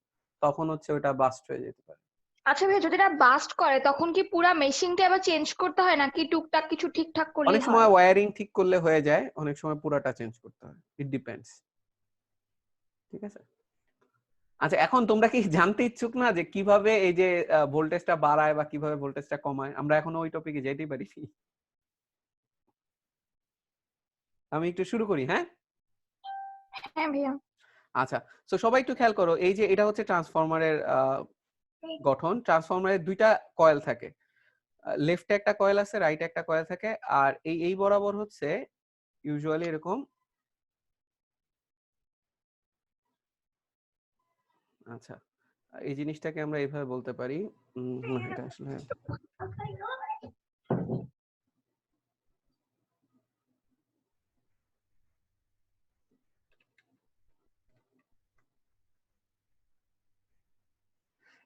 তখন হচ্ছে ওটা বাস্ট হয়ে যেতে পারে। আচ্ছা ভাই, যদি এটা বাস্ট করে তখন কি পুরা মেশিনটা আবার চেঞ্জ করতে হয় নাকি টুকটাক কিছু ঠিকঠাক করলেই অনেক হয়? সময় ওয়্যারিং ঠিক করলে হয়ে যায়, অনেক সময় পুরাটা চেঞ্জ করতে হয়, ইট ডিপেন্ডস, ঠিক আছে? আচ্ছা, এখন তোমরা কি জানতে ইচ্ছুক না যে কিভাবে এই যে ভোল্টেজটা বাড়ায় বা কিভাবে ভোল্টেজটা কমায়? আমরা এখন ওই টপিকে যেতেই পারি। আমি একটু শুরু করি, হ্যাঁ? হ্যাঁ ভাইয়া। আচ্ছা, তো সবাই একটু খেয়াল করো, এই যে এটা হচ্ছে ট্রান্সফরমারের গঠন। ট্রান্সফরমারের দুইটা কয়েল থাকে, লেফটে একটা কয়েল আছে, রাইটে একটা কয়েল থাকে, আর এই বরাবর হচ্ছে ইউজুয়ালি এরকম। আচ্ছা, এই জিনিসটাকে আমরা এইভাবে বলতে পারি, না এটা আসলে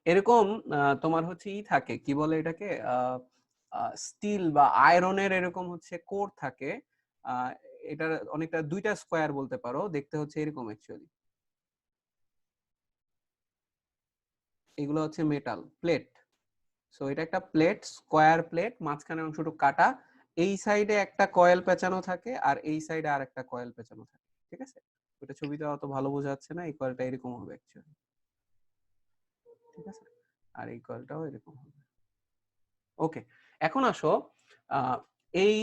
এরকম তোমার হচ্ছে থাকে, কি বলে এটাকে, স্টিল বা আয়রনের এরকম হচ্ছে কোর থাকে। এটা অনেকটা দুইটা স্কোয়ার বলতে পারো, দেখতে হচ্ছে এরকম অ্যাকচুয়ালি। এগুলো হচ্ছে মেটাল প্লেট। সো এটা একটা প্লেট, স্কোয়ার প্লেট, মাঝখানে অংশটুকু কাটা, এই সাইডে একটা কয়েল পেঁচানো থাকে আর এই সাইডে আর একটা কয়েল পেঁচানো থাকে, ঠিক আছে? ওটা ছবিতে অত ভালো বোঝা যাচ্ছে না, এই কয়েলটা এরকম হবে অ্যাকচুয়ালি, ঠিক আছে? আর এই কয়েলটাও এরকম হবে। ওকে, এখন আসো, এই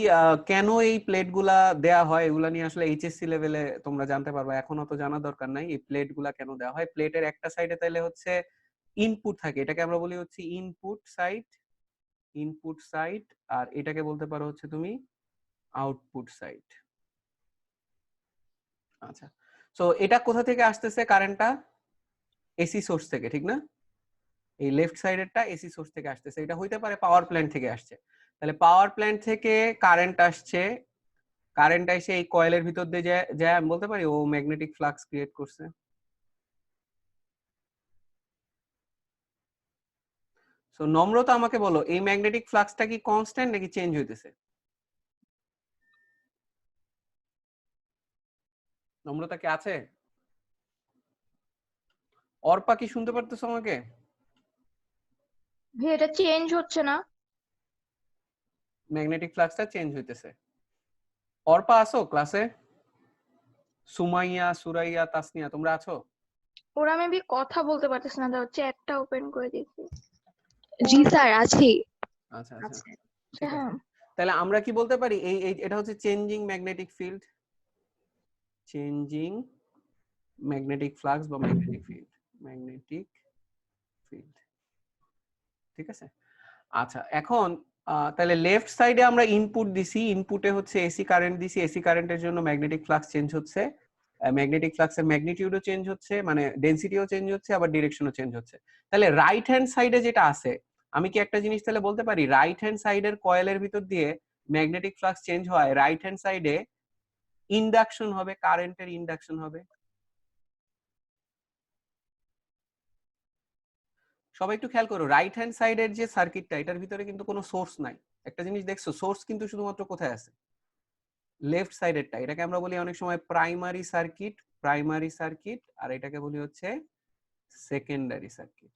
কেন এই প্লেটগুলা দেয়া হয় এগুলা নিয়ে আসলে এইচএসসি লেভেলে তোমরা জানতে পারবে, এখন অত জানার দরকার নাই। এই প্লেটগুলা কেন দেওয়া হয়, প্লেটের একটা সাইডে তাইলে হচ্ছে ইনপুট থাকে, এটাকে আমরা বলি হচ্ছে ইনপুট সাইড, আর এটাকে বলতে পারো হচ্ছে তুমি আউটপুট সাইড। আচ্ছা, সো এটা কোথা থেকে আসতেছে কারেন্টটা? এসি সোর্স থেকে, ঠিক না? এই লেফট সাইডেরটা এসি সোর্স থেকে আসতেছে, এটা হইতে পারে পাওয়ার প্ল্যান্ট থেকে আসছে। তাহলে পাওয়ার প্ল্যান্ট থেকে কারেন্ট আসছে, কারেন্ট এসে এই কয়েলের ভিতর দিয়ে যায় আমি বলতে পারি ও ম্যাগনেটিক ফ্লাক্স ক্রিয়েট করছে। সো নম্রতা আমাকে বলো, এই ম্যাগনেটিক ফ্লাক্সটা কি কনস্ট্যান্ট নাকি চেঞ্জ হইতেছে? নম্রতা কি আছে? অর্পা কি শুনতে পারতেছো আমাকে? ভাইয়া এটা চেঞ্জ হচ্ছে না। ম্যাগনেটিক ফ্লাক্সটা চেঞ্জ হইতেছে। অর্পা আছো ক্লাসে? সুমাইয়া, সুরাইয়া, তাসনিয়া, তোমরা আছো? ওরা মেবি কথা বলতে পারতেছে না, দাও চ্যাটটা ওপেন করে দিচ্ছি। জি স্যার আছি। আচ্ছা আচ্ছা, আচ্ছা ঠিক আছে। হ্যাঁ, তাহলে আমরা কি বলতে পারি, এটা হচ্ছে changing magnetic field, changing magnetic flux বা ম্যাগনেটিক ফিল্ড, ঠিক আছে? আচ্ছা, এখন তাহলে লেফট সাইডে আমরা ইনপুট দিছি, ইনপুটে হচ্ছে এসি কারেন্ট দিছি, এসি কারেন্টের জন্য ম্যাগনেটিক ফ্লাক্স চেঞ্জ হচ্ছে, ম্যাগনেটিক ফ্লাক্সের ম্যাগনিটিউডও চেঞ্জ হচ্ছে, মানে ডেনসিটিও চেঞ্জ হচ্ছে, আবার ডিরেকশনও চেঞ্জ হচ্ছে। তাহলে রাইট হ্যান্ড সাইডে যেটা আছে, আমি কি একটা জিনিস তাহলে বলতে পারি, রাইট হ্যান্ড সাইডের কয়েলের ভিতর দিয়ে ম্যাগনেটিক ফ্লাক্স চেঞ্জ হয়, রাইট হ্যান্ড সাইডে ইন্ডাকশন হবে, কারেন্টের ইন্ডাকশন হবে। সবাই একটু খেয়াল করো, রাইট হ্যান্ড সাইডের যে সার্কিটটা, এটার ভিতরে কিন্তু কোনো সোর্স নাই। একটা জিনিস দেখছো, সোর্স কিন্তু শুধুমাত্র কোথায় আছে? লেফট সাইডেরটা, এটাকে আমরা বলি অনেক সময় প্রাইমারি সার্কিট, আর এটাকে বলি হচ্ছে সেকেন্ডারি সার্কিট।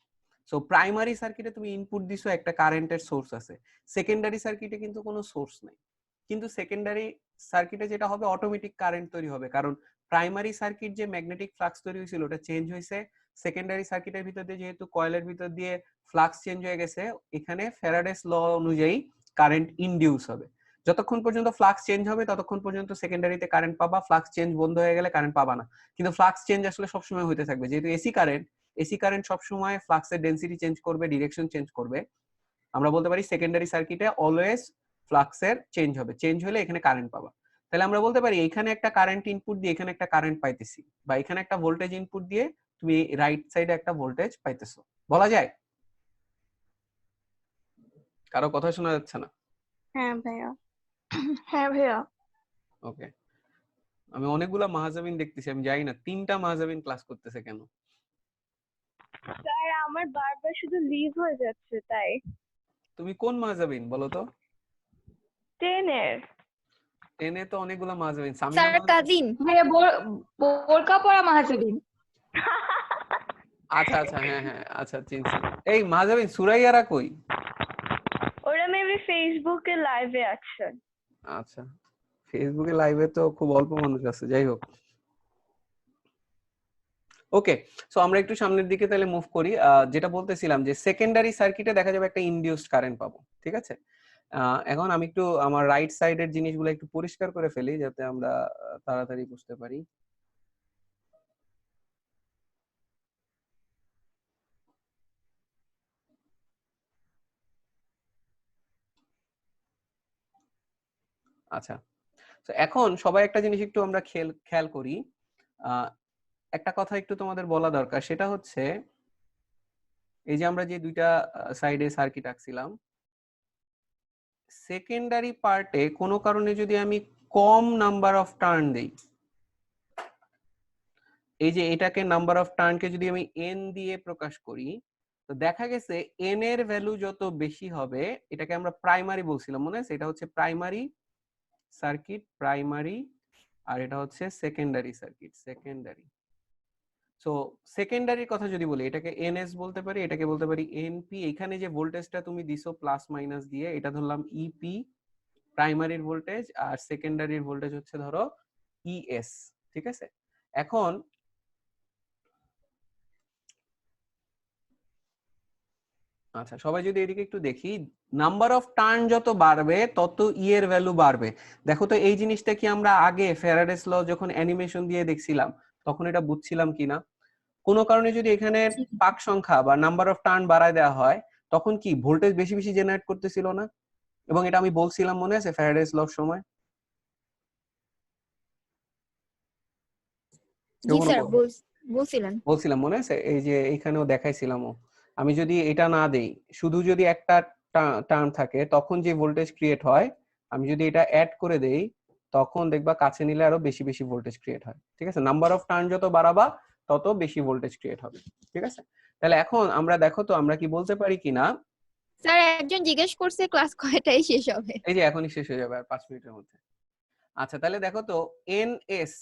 সো প্রাইমারি সার্কিটে তুমি ইনপুট দিছো, একটা কারেন্টের সোর্স আছে। সেকেন্ডারি সার্কিটে কিন্তু কোনো সোর্স নাই, কিন্তু সেকেন্ডারি সার্কিটে যেটা হবে, অটোমেটিক কারেন্ট তৈরি হবে, কারণ প্রাইমারি সার্কিট যে ম্যাগনেটিক ফ্লাক্স তৈরি হয়েছিল ওটা চেঞ্জ হয়েছে, সেকেন্ডারি সার্কিটের ভিতর দিয়ে যেহেতু কয়েলের ভিতর দিয়ে ফ্লাক্স চেঞ্জ হয়ে গেছে, এখানে ফ্যারাডেস ল অনুযায়ী কারেন্ট ইনডিউস হবে। যতক্ষণ পর্যন্ত ফ্লাক্স চেঞ্জ হবে ততক্ষণ পর্যন্ত সেকেন্ডারিতে কারেন্ট পাবা, ফ্লাক্স চেঞ্জ বন্ধ হয়ে গেলে কারেন্ট পাবা না। কিন্তু ফ্লাক্স চেঞ্জ আসলে সবসময় হতে থাকবে, যেহেতু এসি কারেন্ট সবসময় ফ্লাক্সের ডেনসিটি চেঞ্জ করবে, ডিরেকশন চেঞ্জ করবে। আমরা বলতে পারি সেকেন্ডারি সার্কিটে অলওয়েজ ফ্লাক্সের চেঞ্জ হবে, চেঞ্জ হলে এখানে কারেন্ট পাবা। তাহলে আমরা বলতে পারি এখানে একটা কারেন্ট ইনপুট দিয়ে এখানে একটা কারেন্ট পাইতেছি, বা এখানে একটা ভোল্টেজ ইনপুট দিয়ে তুমি রাইট সাইডে একটা ভোল্টেজ পাইতেছো, বলা যায়? কারো কথা শোনা যাচ্ছে না? হ্যাঁ ভাইয়া। হ্যাঁ ভাইয়া। ওকে, আমি অনেকগুলা মাহজাবিন দেখতেছি, আমি জানি না 3টা মাহজাবিন ক্লাস করতেছে কেন। স্যার আমার বারবার শুধু লিভ হয়ে যাচ্ছে তাই। তুমি কোন মাহজাবিন বলো তো? 10 এর। 10 তো অনেকগুলা মাহজাবিন, সামিয়া স্যার কাজিন। ভাইয়া বোরকা পরা মাহাজবিন। আচ্ছা আচ্ছা, হ্যাঁ হ্যাঁ, আচ্ছা চিনছি। এই মাহজাবিন, সুরাইয়ারা কই? ওরা মেবি ফেসবুকে লাইভে আছে। আচ্ছা, ফেসবুকে লাইভে তো খুব অল্প মানুষ আছে, যাই হোক। ওকে, সো আমরা একটু সামনের দিকে তাহলে মুভ করি। যেটা বলতেছিলাম যে সেকেন্ডারি সার্কিটে দেখা যাবে একটা ইনডিউসড কারেন্ট পাবো, ঠিক আছে? এখন আমি একটু আমার রাইট সাইডের জিনিসগুলো একটু পরিষ্কার করে ফেলি যাতে আমরা তাড়াতাড়ি বুঝতে পারি। আচ্ছা, তো এখন সবাই একটা জিনিস একটু আমরা খেয়াল করি। একটা কথা একটু তোমাদের বলা দরকার, সেটা হচ্ছে এই যে আমরা যে দুইটা সাইডে সার্কিট আঁকছিলাম, সেকেন্ডারি পার্টে কোনো কারণে যদি আমি কম নাম্বার অফ টার্ন দেই, এই যে এটাকে নাম্বার অফ টার্নকে যদি আমি এন দিয়ে প্রকাশ করি, তো দেখা গেছে এন এর ভ্যালু যত বেশি হবে, এটাকে আমরা প্রাইমারি বলছিলাম, মনে আছে? এটা হচ্ছে প্রাইমারি সার্কিট, প্রাইমারি, আর এটা হচ্ছে সেকেন্ডারি সার্কিট, সেকেন্ডারি। সো সেকেন্ডারির কথা যদি বলি, এটাকে এনএস বলতে পারি, এটাকে বলতে পারি এনপি। এখানে যে ভোল্টেজটা তুমি দিছো প্লাস মাইনাস দিয়ে, এটা ধরলাম ইপি প্রাইমারির ভোল্টেজ, আর সেকেন্ডারির ভোল্টেজ হচ্ছে ধরো ইএস। ঠিক আছে, এখন আচ্ছা সবাই যদি এদিকে একটু দেখি, নাম্বার অফ টার্ন যত বাড়বে তত ই এর ভ্যালু বাড়বে। দেখো তো এই জিনিসটা কি আমরা আগে ফ্যারাডেস ল যখন অ্যানিমেশন দিয়ে দেখছিলাম তখন এটা বুঝছিলাম কিনা? কোনো কারণে যদি এখানে পাক সংখ্যা বা নাম্বার অফ টার্ন বাড়ায় দেওয়া হয়, তখন কি ভোল্টেজ বেশি বেশি জেনারেট করতেছিল না? এবং এটা আমি বলছিলাম, মনে আছে ফ্যারাডেস লর সময়? জি স্যার বলছিলাম, মনে আছে? এই যে এইখানেও দেখাইছিলামও, আমি যদি এটা না দেই, শুধু যদি একটা টার্ন থাকে, তখন যে ভোল্টেজ ক্রিয়েট হয়, আমি যদি এটা অ্যাড করে দেই, তখন দেখবা কাছে নিলে আরো বেশি বেশি ভোল্টেজ ক্রিয়েট হয়। ঠিক আছে, নাম্বার অফ টার্ন যত বাড়াবা তত বেশি ভোল্টেজ ক্রিয়েট হবে। ঠিক আছে, তাহলে এখন আমরা দেখো তো আমরা কি বলতে পারি কিনা। স্যার একজন জিজ্ঞেস করছে ক্লাস কয়টায় শেষ হবে? এই যে এখনই শেষ হয়ে যাবে আর 5 মিনিটের মধ্যে। আচ্ছা তাহলে দেখো তো এনএস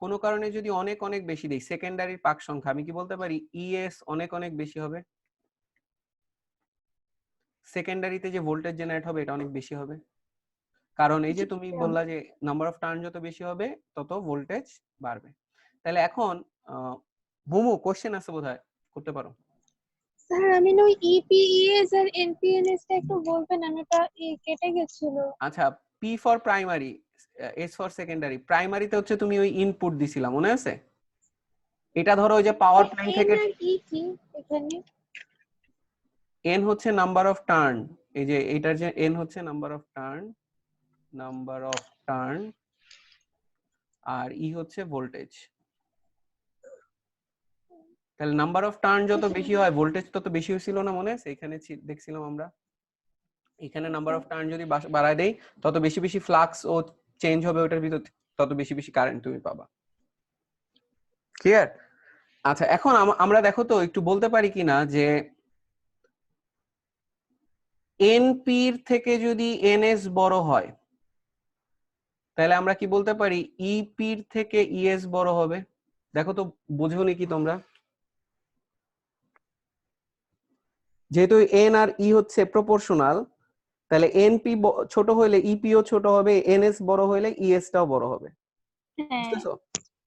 কোনো কারণে যদি অনেক অনেক বেশি দেই, সেকেন্ডারির পাক সংখ্যা, আমি কি বলতে পারি ইএস অনেক অনেক বেশি হবে? সেকেন্ডারিতে যে ভোল্টেজ জেনারেট হবে এটা অনেক বেশি হবে, কারণ এই যে তুমি বললা যে নাম্বার অফ টার্ন যত বেশি হবে তত ভোল্টেজ বাড়বে। তাহলে এখন বুমু কোশ্চেন আছে বোধহয়, করতে পারো। স্যার আমি না ওই ইপিএস আর এনপিএনএস টা একটু বলবেন, আমি ওটা কেটে গেছিল। আচ্ছা, P for primary, S for secondary. প্রাইমারিতে হচ্ছে তুমি ওই ইনপুট দিছিলা, মনে আছে? এটা ধরো ওই যে পাওয়ার প্ল্যান্ট থেকে, এন আর ই কি এখানে? এন হচ্ছে নাম্বার অফ টার্ন, এই যে এটার যে এন হচ্ছে number of turn, number of turn, আর ই হচ্ছে ভোল্টেজ। তাহলে নাম্বার অফ টার্ন যত বেশি হয় ভোল্টেজ তত বেশি হয়েছিল না, মনে আছে? এখানে দেখছিলাম আমরা, এখানে নাম্বার অফ টার্ন যদি বাড়ায় দেই তত বেশি বেশি ফ্লাক্স ও চেঞ্জ হবে ওটার ভিতর, তত বেশি বেশি কারেন্ট তুমি পাবা। ক্লিয়ার? আচ্ছা এখন আমরা দেখো তো একটু বলতে পারি কিনা যে এনপির থেকে যদি এনএস বড় হয়, তাহলে আমরা কি বলতে পারি ইপির থেকে ইএস বড় হবে? দেখো তো বুঝোনি কি তোমরা? যেহেতু এন আর ই হচ্ছে প্রপোর্শনাল, তাহলে এনপি ছোট হইলে ইপিও ছোট হবে, এনএস বড় হইলে ইএস টাও বড় হবে। বুঝতেছো?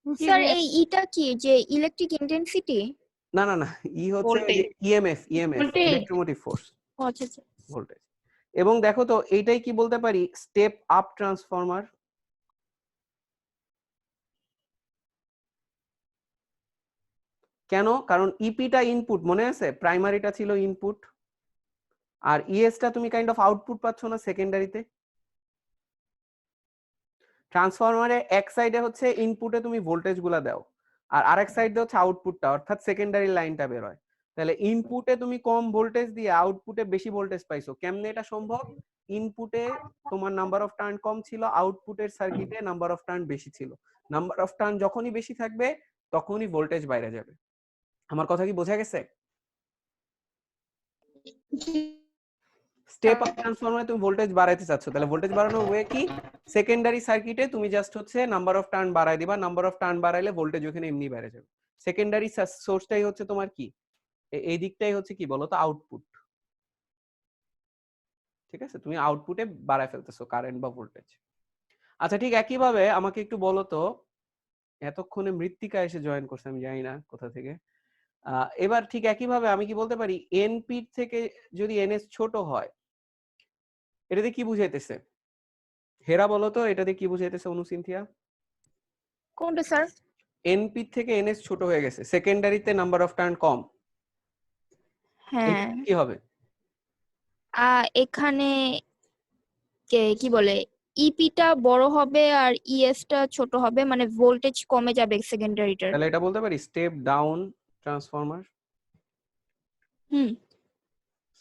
স্যার এই ইটা কি যে ইলেকট্রিক ইন্টেন্সিটি? না না না, ই হচ্ছে ইএমএফ, Voltage. ইলেকট্রোমোটিভ ফোর্স, আচ্ছা আচ্ছা। ভোল্টেজ। এবং দেখো তো এইটাই কি বলতে পারি স্টেপ আপ ট্রান্সফরমার। কেন? কারণ ইপিটা ইনপুট, মনে আছে? প্রাইমারিটা ছিল ইনপুট, আর ইএসটা তুমি কাইন্ড অফ আউটপুট পাচ্ছ না সেকেন্ডারিতে। ট্রান্সফরমারে এক সাইডে হচ্ছে ইনপুটে তুমি ভোল্টেজ গুলা দাও, আর আরেক সাইডে হচ্ছে আউটপুটটা, অর্থাৎ সেকেন্ডারি লাইনটা বের হয়। তাহলে ইনপুটে তুমি কম ভোল্টেজ দিয়ে আউটপুটে বেশি ভোল্টেজ পাইছো, কেমনে এটা সম্ভব? ইনপুটে তোমার নাম্বার অফ টার্ন কম ছিল, আউটপুটের সার্কিটে নাম্বার অফ টার্ন বেশি ছিল। নাম্বার অফ টার্ন যখনই বেশি থাকবে তখনই ভোল্টেজ বাইরে যাবে। আমার কথা কি বোঝা গেছে? স্টেপ আপ ট্রান্সফরমারে তুমি ভোল্টেজ বাড়াইতে চাচ্ছ, তাহলে ভোল্টেজ বাড়ানোর ওয়ে কি? সেকেন্ডারি সার্কিটে তুমি জাস্ট হচ্ছে নাম্বার অফ টার্ন বাড়াই দিবা, নাম্বার অফ টার্ন বাড়াইলে ভোল্টেজ ওখানে এমনি বেড়ে যাবে। সেকেন্ডারি সোর্সটাই হচ্ছে তোমার কি, এই দিকটাই হচ্ছে কি বলতো, আউটপুট। ঠিক আছে, তুমি আউটপুটে বাড়ায় ফেলতেছো কারেন্ট বা ভোল্টেজ। আচ্ছা ঠিক একই ভাবে আমাকে একটু বলো তো, এতক্ষণে মৃত্তিকা এসে জয়েন করছে, আমি জানি না কোথা থেকে। এবার ঠিক একই ভাবে আমি কি বলতে পারি এনপি থেকে যদি এনএস ছোট হয়, এটাতে কি বুঝাইতেছে? হেরা বলো তো এটাতে কি বুঝাইতেছে? অনুসিনথিয়া, কোনটা স্যার? এনপি থেকে এনএস ছোট হয়ে গেছে, সেকেন্ডারিতে নাম্বার অফ টার্ন কম, হ্যাঁ কি হবে? এখানে কি বলে ইপিটা বড় হবে আর ইএসটা ছোট হবে, মানে ভোল্টেজ কমে যাবে সেকেন্ডারিটার। তাহলে এটা বলতে পারি স্টেপ ডাউন ট্রান্সফরমার। হুম।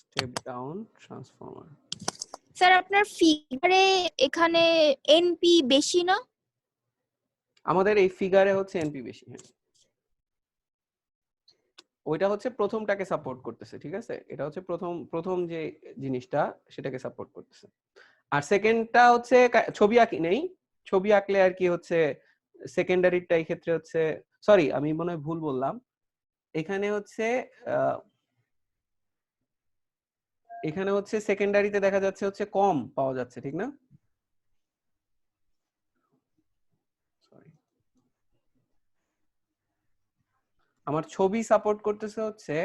Step down transformer. স্যার আপনার ফিগারে এখানে এনপি বেশি না? আমাদের এই ফিগারে হচ্ছে এনপি বেশি, হ্যাঁ। ওইটা হচ্ছে প্রথমটাকে সাপোর্ট করতেছে, ঠিক আছে? এটা হচ্ছে প্রথম যে জিনিসটা সেটাকে সাপোর্ট করতেছে। আর সেকেন্ডটা হচ্ছে ছবি আঁকি নেই, ছবি আঁকলে আর কি হচ্ছে সেকেন্ডারিটা এই ক্ষেত্রে হচ্ছে, সরি আমি মনে হয় ভুল বললাম, এখানে হচ্ছে সেকেন্ডারিতে দেখা যাচ্ছে হচ্ছে কম পাওয়া যাচ্ছে, ঠিক না? আমার ছবি সাপোর্ট করতেছে হচ্ছে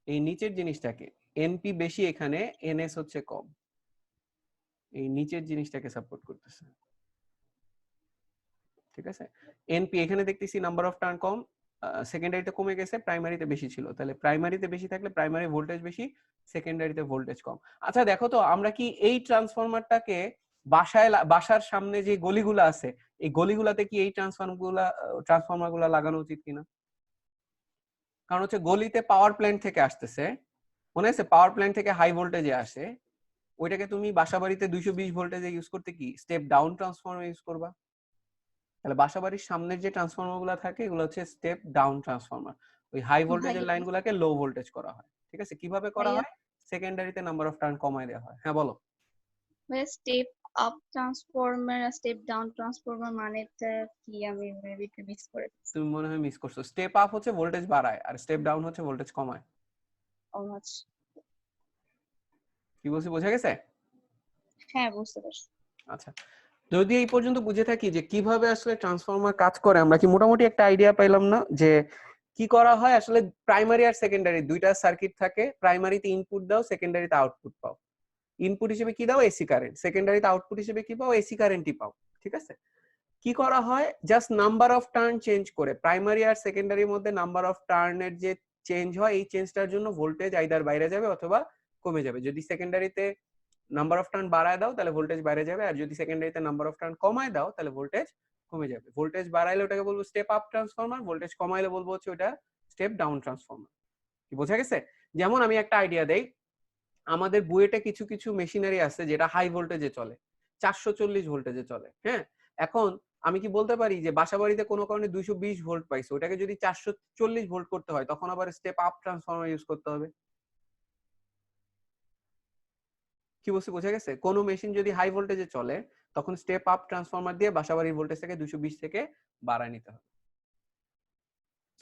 এই নিচের জিনিসটাকে, এনপি বেশি এখানে, এনএস হচ্ছে কম, এই নিচের জিনিসটাকে সাপোর্ট করতেছে, ঠিক আছে? এনপি এখানে দেখতেছি নাম্বার অফ টার্ন কম, সেকেন্ডারিতে কমে গেছে, প্রাইমারিতে বেশি ছিল, তাহলে প্রাইমারিতে বেশি থাকলে প্রাইমারি ভোল্টেজ বেশি, সেকেন্ডারিতে ভোল্টেজ কম। আচ্ছা দেখো তো আমরা কি এই ট্রান্সফরমারটাকে বাসার সামনে যে গলিগুলো আছে এই গলিগুলাতে কি এই ট্রান্সফরমারগুলো লাগানো উচিত কিনা? কারণ হচ্ছে গলিতে পাওয়ার প্ল্যান্ট থেকে আসতেছে, মনে আছে পাওয়ার প্ল্যান্ট থেকে হাই ভোল্টেজে আসে, ওইটাকে তুমি বাসাবাড়িতে 220 ভোল্টেজে ইউজ করতে কি স্টেপ ডাউন ট্রান্সফরমার ইউজ করবা? তাহলে বাসাবাড়ির সামনের যে ট্রান্সফরমার গুলো থাকে এগুলো হচ্ছে স্টেপ ডাউন ট্রান্সফরমার, ওই হাই ভোল্টেজের লাইনগুলোকে লো ভোল্টেজ করা হয়, ঠিক আছে? কিভাবে করা হয়? সেকেন্ডারিতে নাম্বার অফ টার্ন কমায় দেওয়া হয়। হ্যাঁ বলো। স্টেপ আপ ট্রান্সফরমার আর স্টেপ ডাউন ট্রান্সফরমার মানেটা কি? আমি মেবি একটু মিস করে ফেলছি। তুমি মনে হয় মিস করছো, স্টেপ আপ হচ্ছে ভোল্টেজ বাড়ায় আর স্টেপ ডাউন হচ্ছে ভোল্টেজ কমায়। ও আচ্ছা, কি বলছি বোঝা গেছে? হ্যাঁ বুঝতে পারছি। আচ্ছা, যদি এই পর্যন্ত বুঝে থাকি যে কিভাবে আসলে ট্রান্সফরমার কাজ করে, আমরা কি মোটামুটি একটা আইডিয়া পাইলাম না যে কি করা হয়? আসলে প্রাইমারি আর সেকেন্ডারি দুইটা সার্কিট থাকে, প্রাইমারিতে ইনপুট দাও, সেকেন্ডারিতে আউটপুট পাও। ইনপুট হিসেবে কি দাও? AC current. সেকেন্ডারিতে আউটপুট হিসেবে কি পাও? এসি কারেন্টই পাও, ঠিক আছে? কি করা হয়? Just number of turn change করে, প্রাইমারি আর সেকেন্ডারির মধ্যে নাম্বার অফ টার্নের যে চেঞ্জ হয় এই চেঞ্জটার জন্য ভোল্টেজ আইদার বাইরে যাবে অথবা কমে যাবে। যদি সেকেন্ডারিতে নাম্বার অফ টার্ন বাড়ায় দাও তাহলে ভোল্টেজ বাইরে যাবে, আর যদি সেকেন্ডারিতে নাম্বার অফ টার্ন কমায় দাও তাহলে ভোল্টেজ কমে যাবে। ভোল্টেজ বাড়াইলে ওটাকে বলবো স্টেপ আপ ট্রান্সফরমার, ভোল্টেজ কমাইলে বলবো হচ্ছে ওটা স্টেপ ডাউন ট্রান্সফরমার। কি বোঝা গেছে? যেমন আমি একটা আইডিয়া দেই, আমাদের বুয়েটে কিছু কিছু মেশিনারি আছে যেটা হাই ভোল্টেজে চলে, 440 ভোল্টেজে চলে, হ্যাঁ? এখন আমি কি বলতে পারি যে বাসাবাড়িতে কোনো কারণে 220 ভোল্ট পাইছে, ওটাকে যদি 440 ভোল্ট করতে হয় তখন আবার স্টেপ আপ ট্রান্সফরমার ইউজ করতে হবে? কি বলছি বোঝা গেছে? কোন মেশিন যদি হাই ভোল্টেজে চলে তখন স্টেপ আপ ট্রান্সফরমার দিয়ে বাসাবাড়ির ভোল্টেজটাকে 220 থেকে বাড়ায় নিতে হবে।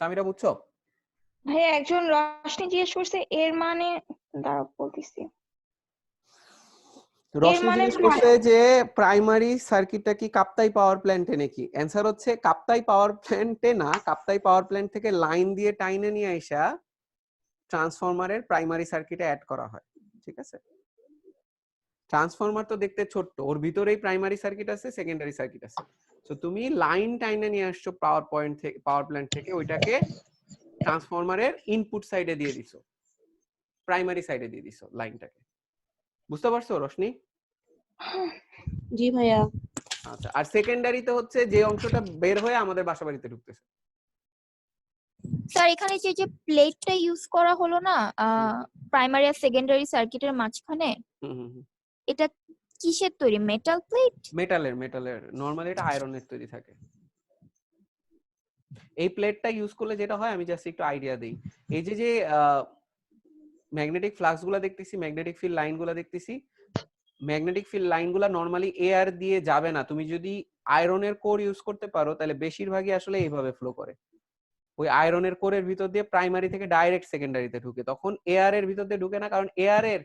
সামিরা বুঝছো? ভাই একজন রশনি জিজ্ঞেস করছে এর মানে, দাঁড়াও বলতেছি। রশনি মানে জিজ্ঞেস করছে যে প্রাইমারি সার্কিটটা কি কাপ্তাই পাওয়ার প্ল্যান্টে নাকি? অ্যানসার হচ্ছে কাপ্তাই পাওয়ার প্ল্যান্টে না, কাপ্তাই পাওয়ার প্ল্যান্ট থেকে লাইন দিয়ে টাইনে নিয়ে আইসা ট্রান্সফরমারের প্রাইমারি সার্কিটে অ্যাড করা হয়, ঠিক আছে? ট্রান্সফরমার তো দেখতে ছোট্ট, ওর ভিতরেই প্রাইমারি সার্কিট আছে, সেকেন্ডারি সার্কিট আছে। তো তুমি লাইন টাইনে নিয়ে আসছো পাওয়ার পয়েন্ট থেকে, পাওয়ার প্ল্যান্ট থেকে, ওইটাকে ট্রান্সফরমারের ইনপুট সাইডে দিয়ে দিছো, প্রাইমারি সাইডে দিয়ে দিছো লাইনটাকে। বুঝতে পারছো রশনি? জি ভাইয়া। আচ্ছা, আর সেকেন্ডারিতে হচ্ছে যে অংশটা বের হয়ে আমাদের বাসাবাড়িতে ঢুকতেছে। স্যার এখানে যে যে প্লেটটা ইউজ করা হলো না প্রাইমারি আর সেকেন্ডারি সার্কিটের মাঝখানে, এটা কিসের তৈরি? Metal plate? মেটালের নরমালি এটা আয়রনের তৈরি থাকে। এই প্লেটটা ইউজ করলে যেটা হয়, আমি জাস্ট একটু আইডিয়া দেই, এই যে যে ম্যাগনেটিক ফ্লাক্স গুলা দেখতেছি, ম্যাগনেটিক ফিল্ড লাইন গুলা দেখতেছি, ম্যাগনেটিক ফিল্ড লাইন গুলা নরমালি এয়ার দিয়ে যাবে না। তুমি যদি আয়রনের কোর ইউজ করতে পারো তাহলে বেশিরভাগই আসলে এইভাবে ফ্লো করে। ওই আয়রনের কোরের ভিতর দিয়ে প্রাইমারি থেকে ডাইরেক্ট সেকেন্ডারিতে ঢুকে, তখন এয়ারের ভিতর দিয়ে ঢুকে না, কারণ এয়ারের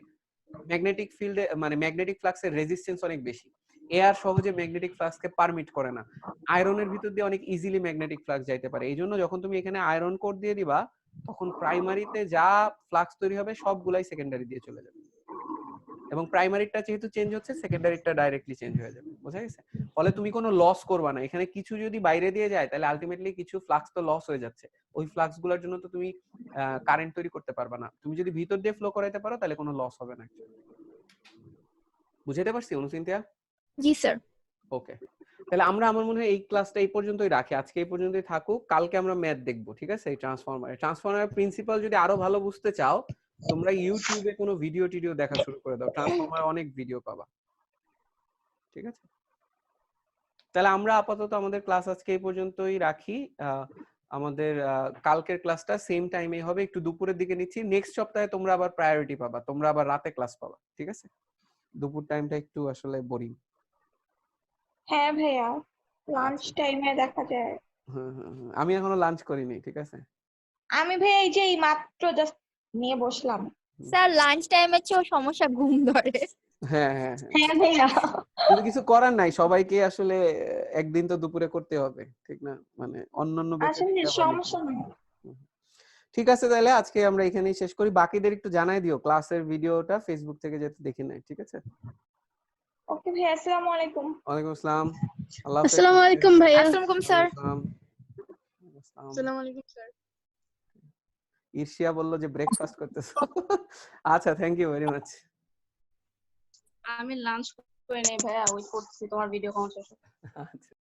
ম্যাগনেটিক ফিল্ডে মানে ম্যাগনেটিক ফ্লাক্সের রেজিস্ট্যান্স অনেক বেশি, এয়ার সহজে ম্যাগনেটিক ফ্লাক্সকে পারমিট করে না। আয়রনের ভিতর দিয়ে অনেক ইজিলি ম্যাগনেটিক ফ্লাক্স যাইতে পারে। এই জন্য যখন তুমি এখানে আয়রন কোর দিয়ে দিবা তখন প্রাইমারিতে যা ফ্লাক্স তৈরি হবে সবগুলাই সেকেন্ডারি দিয়ে চলে যাবে, এবং প্রাইমারিটা যেহেতু চেঞ্জ হচ্ছে সেকেন্ডারিটা ডাইরেক্টলি চেঞ্জ হয়ে যাবে। বোঝা গেছে? ফলে তুমি কোনো লস করবা না। এখানে কিছু যদি বাইরে দিয়ে যায় তাহলে আলটিমেটলি কিছু ফ্লাক্স তো লস হয়ে যাচ্ছে, ওই ফ্লাক্স গুলোর জন্য তো তুমি কারেন্ট তৈরি করতে পারবা না। তুমি যদি ভিতর দিয়ে ফ্লো করাইতে পারো তাহলে কোনো লস হবে না। বুঝাইতে পারছি অনুচিন্তিয়া? জি স্যার। ওকে, তাহলে আমরা আমার মনে হয় এই ক্লাসটা এই পর্যন্তই রাখি, আজকে এই পর্যন্তই থাকুক। কালকে আমরা ম্যাথ দেখবো, ঠিক আছে? এই ট্রান্সফরমারের প্রিন্সিপাল যদি আরো ভালো বুঝতে চাও, তোমরা ইউটিউবে কোনো ভিডিও টিডিও দেখা শুরু করে দাও, ট্রান্সফরমার অনেক ভিডিও পাবা, ঠিক আছে? তাহলে আমরা আপাতত আমাদের ক্লাস আজকে এই পর্যন্তই রাখি। আমাদের কালকের ক্লাসটা সেম টাইমে হবে, একটু দুপুরের দিকে নিচ্ছি। নেক্সট সপ্তাহে তোমরা আবার প্রায়োরিটি পাবা, তোমরা আবার রাতে ক্লাস পাবা, ঠিক আছে? দুপুর টাইমটা একটু আসলে বোরিং। হ্যাঁ ভাইয়া, লাঞ্চ টাইমে দেখা যায়। আমি এখনো লাঞ্চ করিনি, ঠিক আছে? আমি ভাইয়া এই যে এই মাত্র জাস্ট নিয়ে বসলাম। স্যার লাঞ্চ টাইমের চেয়েও সমস্যা ঘুম ধরে। হ্যাঁ হ্যাঁ হ্যাঁ, হ্যাঁ ভাইয়া, কিন্তু কিছু করার নাই, সবাইকে আসলে একদিন তো দুপুরে করতে হবে, ঠিক না? মানে অন্যান্য আসলে সমস্যা নেই। ঠিক আছে, তাহলে আজকে আমরা এখানেই শেষ করি। বাকিদের একটু জানাই দিও ক্লাসের ভিডিওটা ফেসবুক থেকে যাতে দেখে নেয়, ঠিক আছে? ওকে ভাইয়া, আসসালামু আলাইকুম। ওয়ালাইকুম আসসালাম, আল্লাহ হাফেজ। আসসালামু আলাইকুম ভাইয়া। আসসালামু আলাইকুম স্যার। আসসালামু আলাইকুম স্যার। ঈর্ষিয়া বললো যে ব্রেকফাস্ট করতেছো। আচ্ছা, থ্যাংক ইউ ভেরি মাচ। আমি লাঞ্চ করে নেই ভাইয়া, ওই করছি তোমার ভিডিও কল শেষ। আচ্ছা।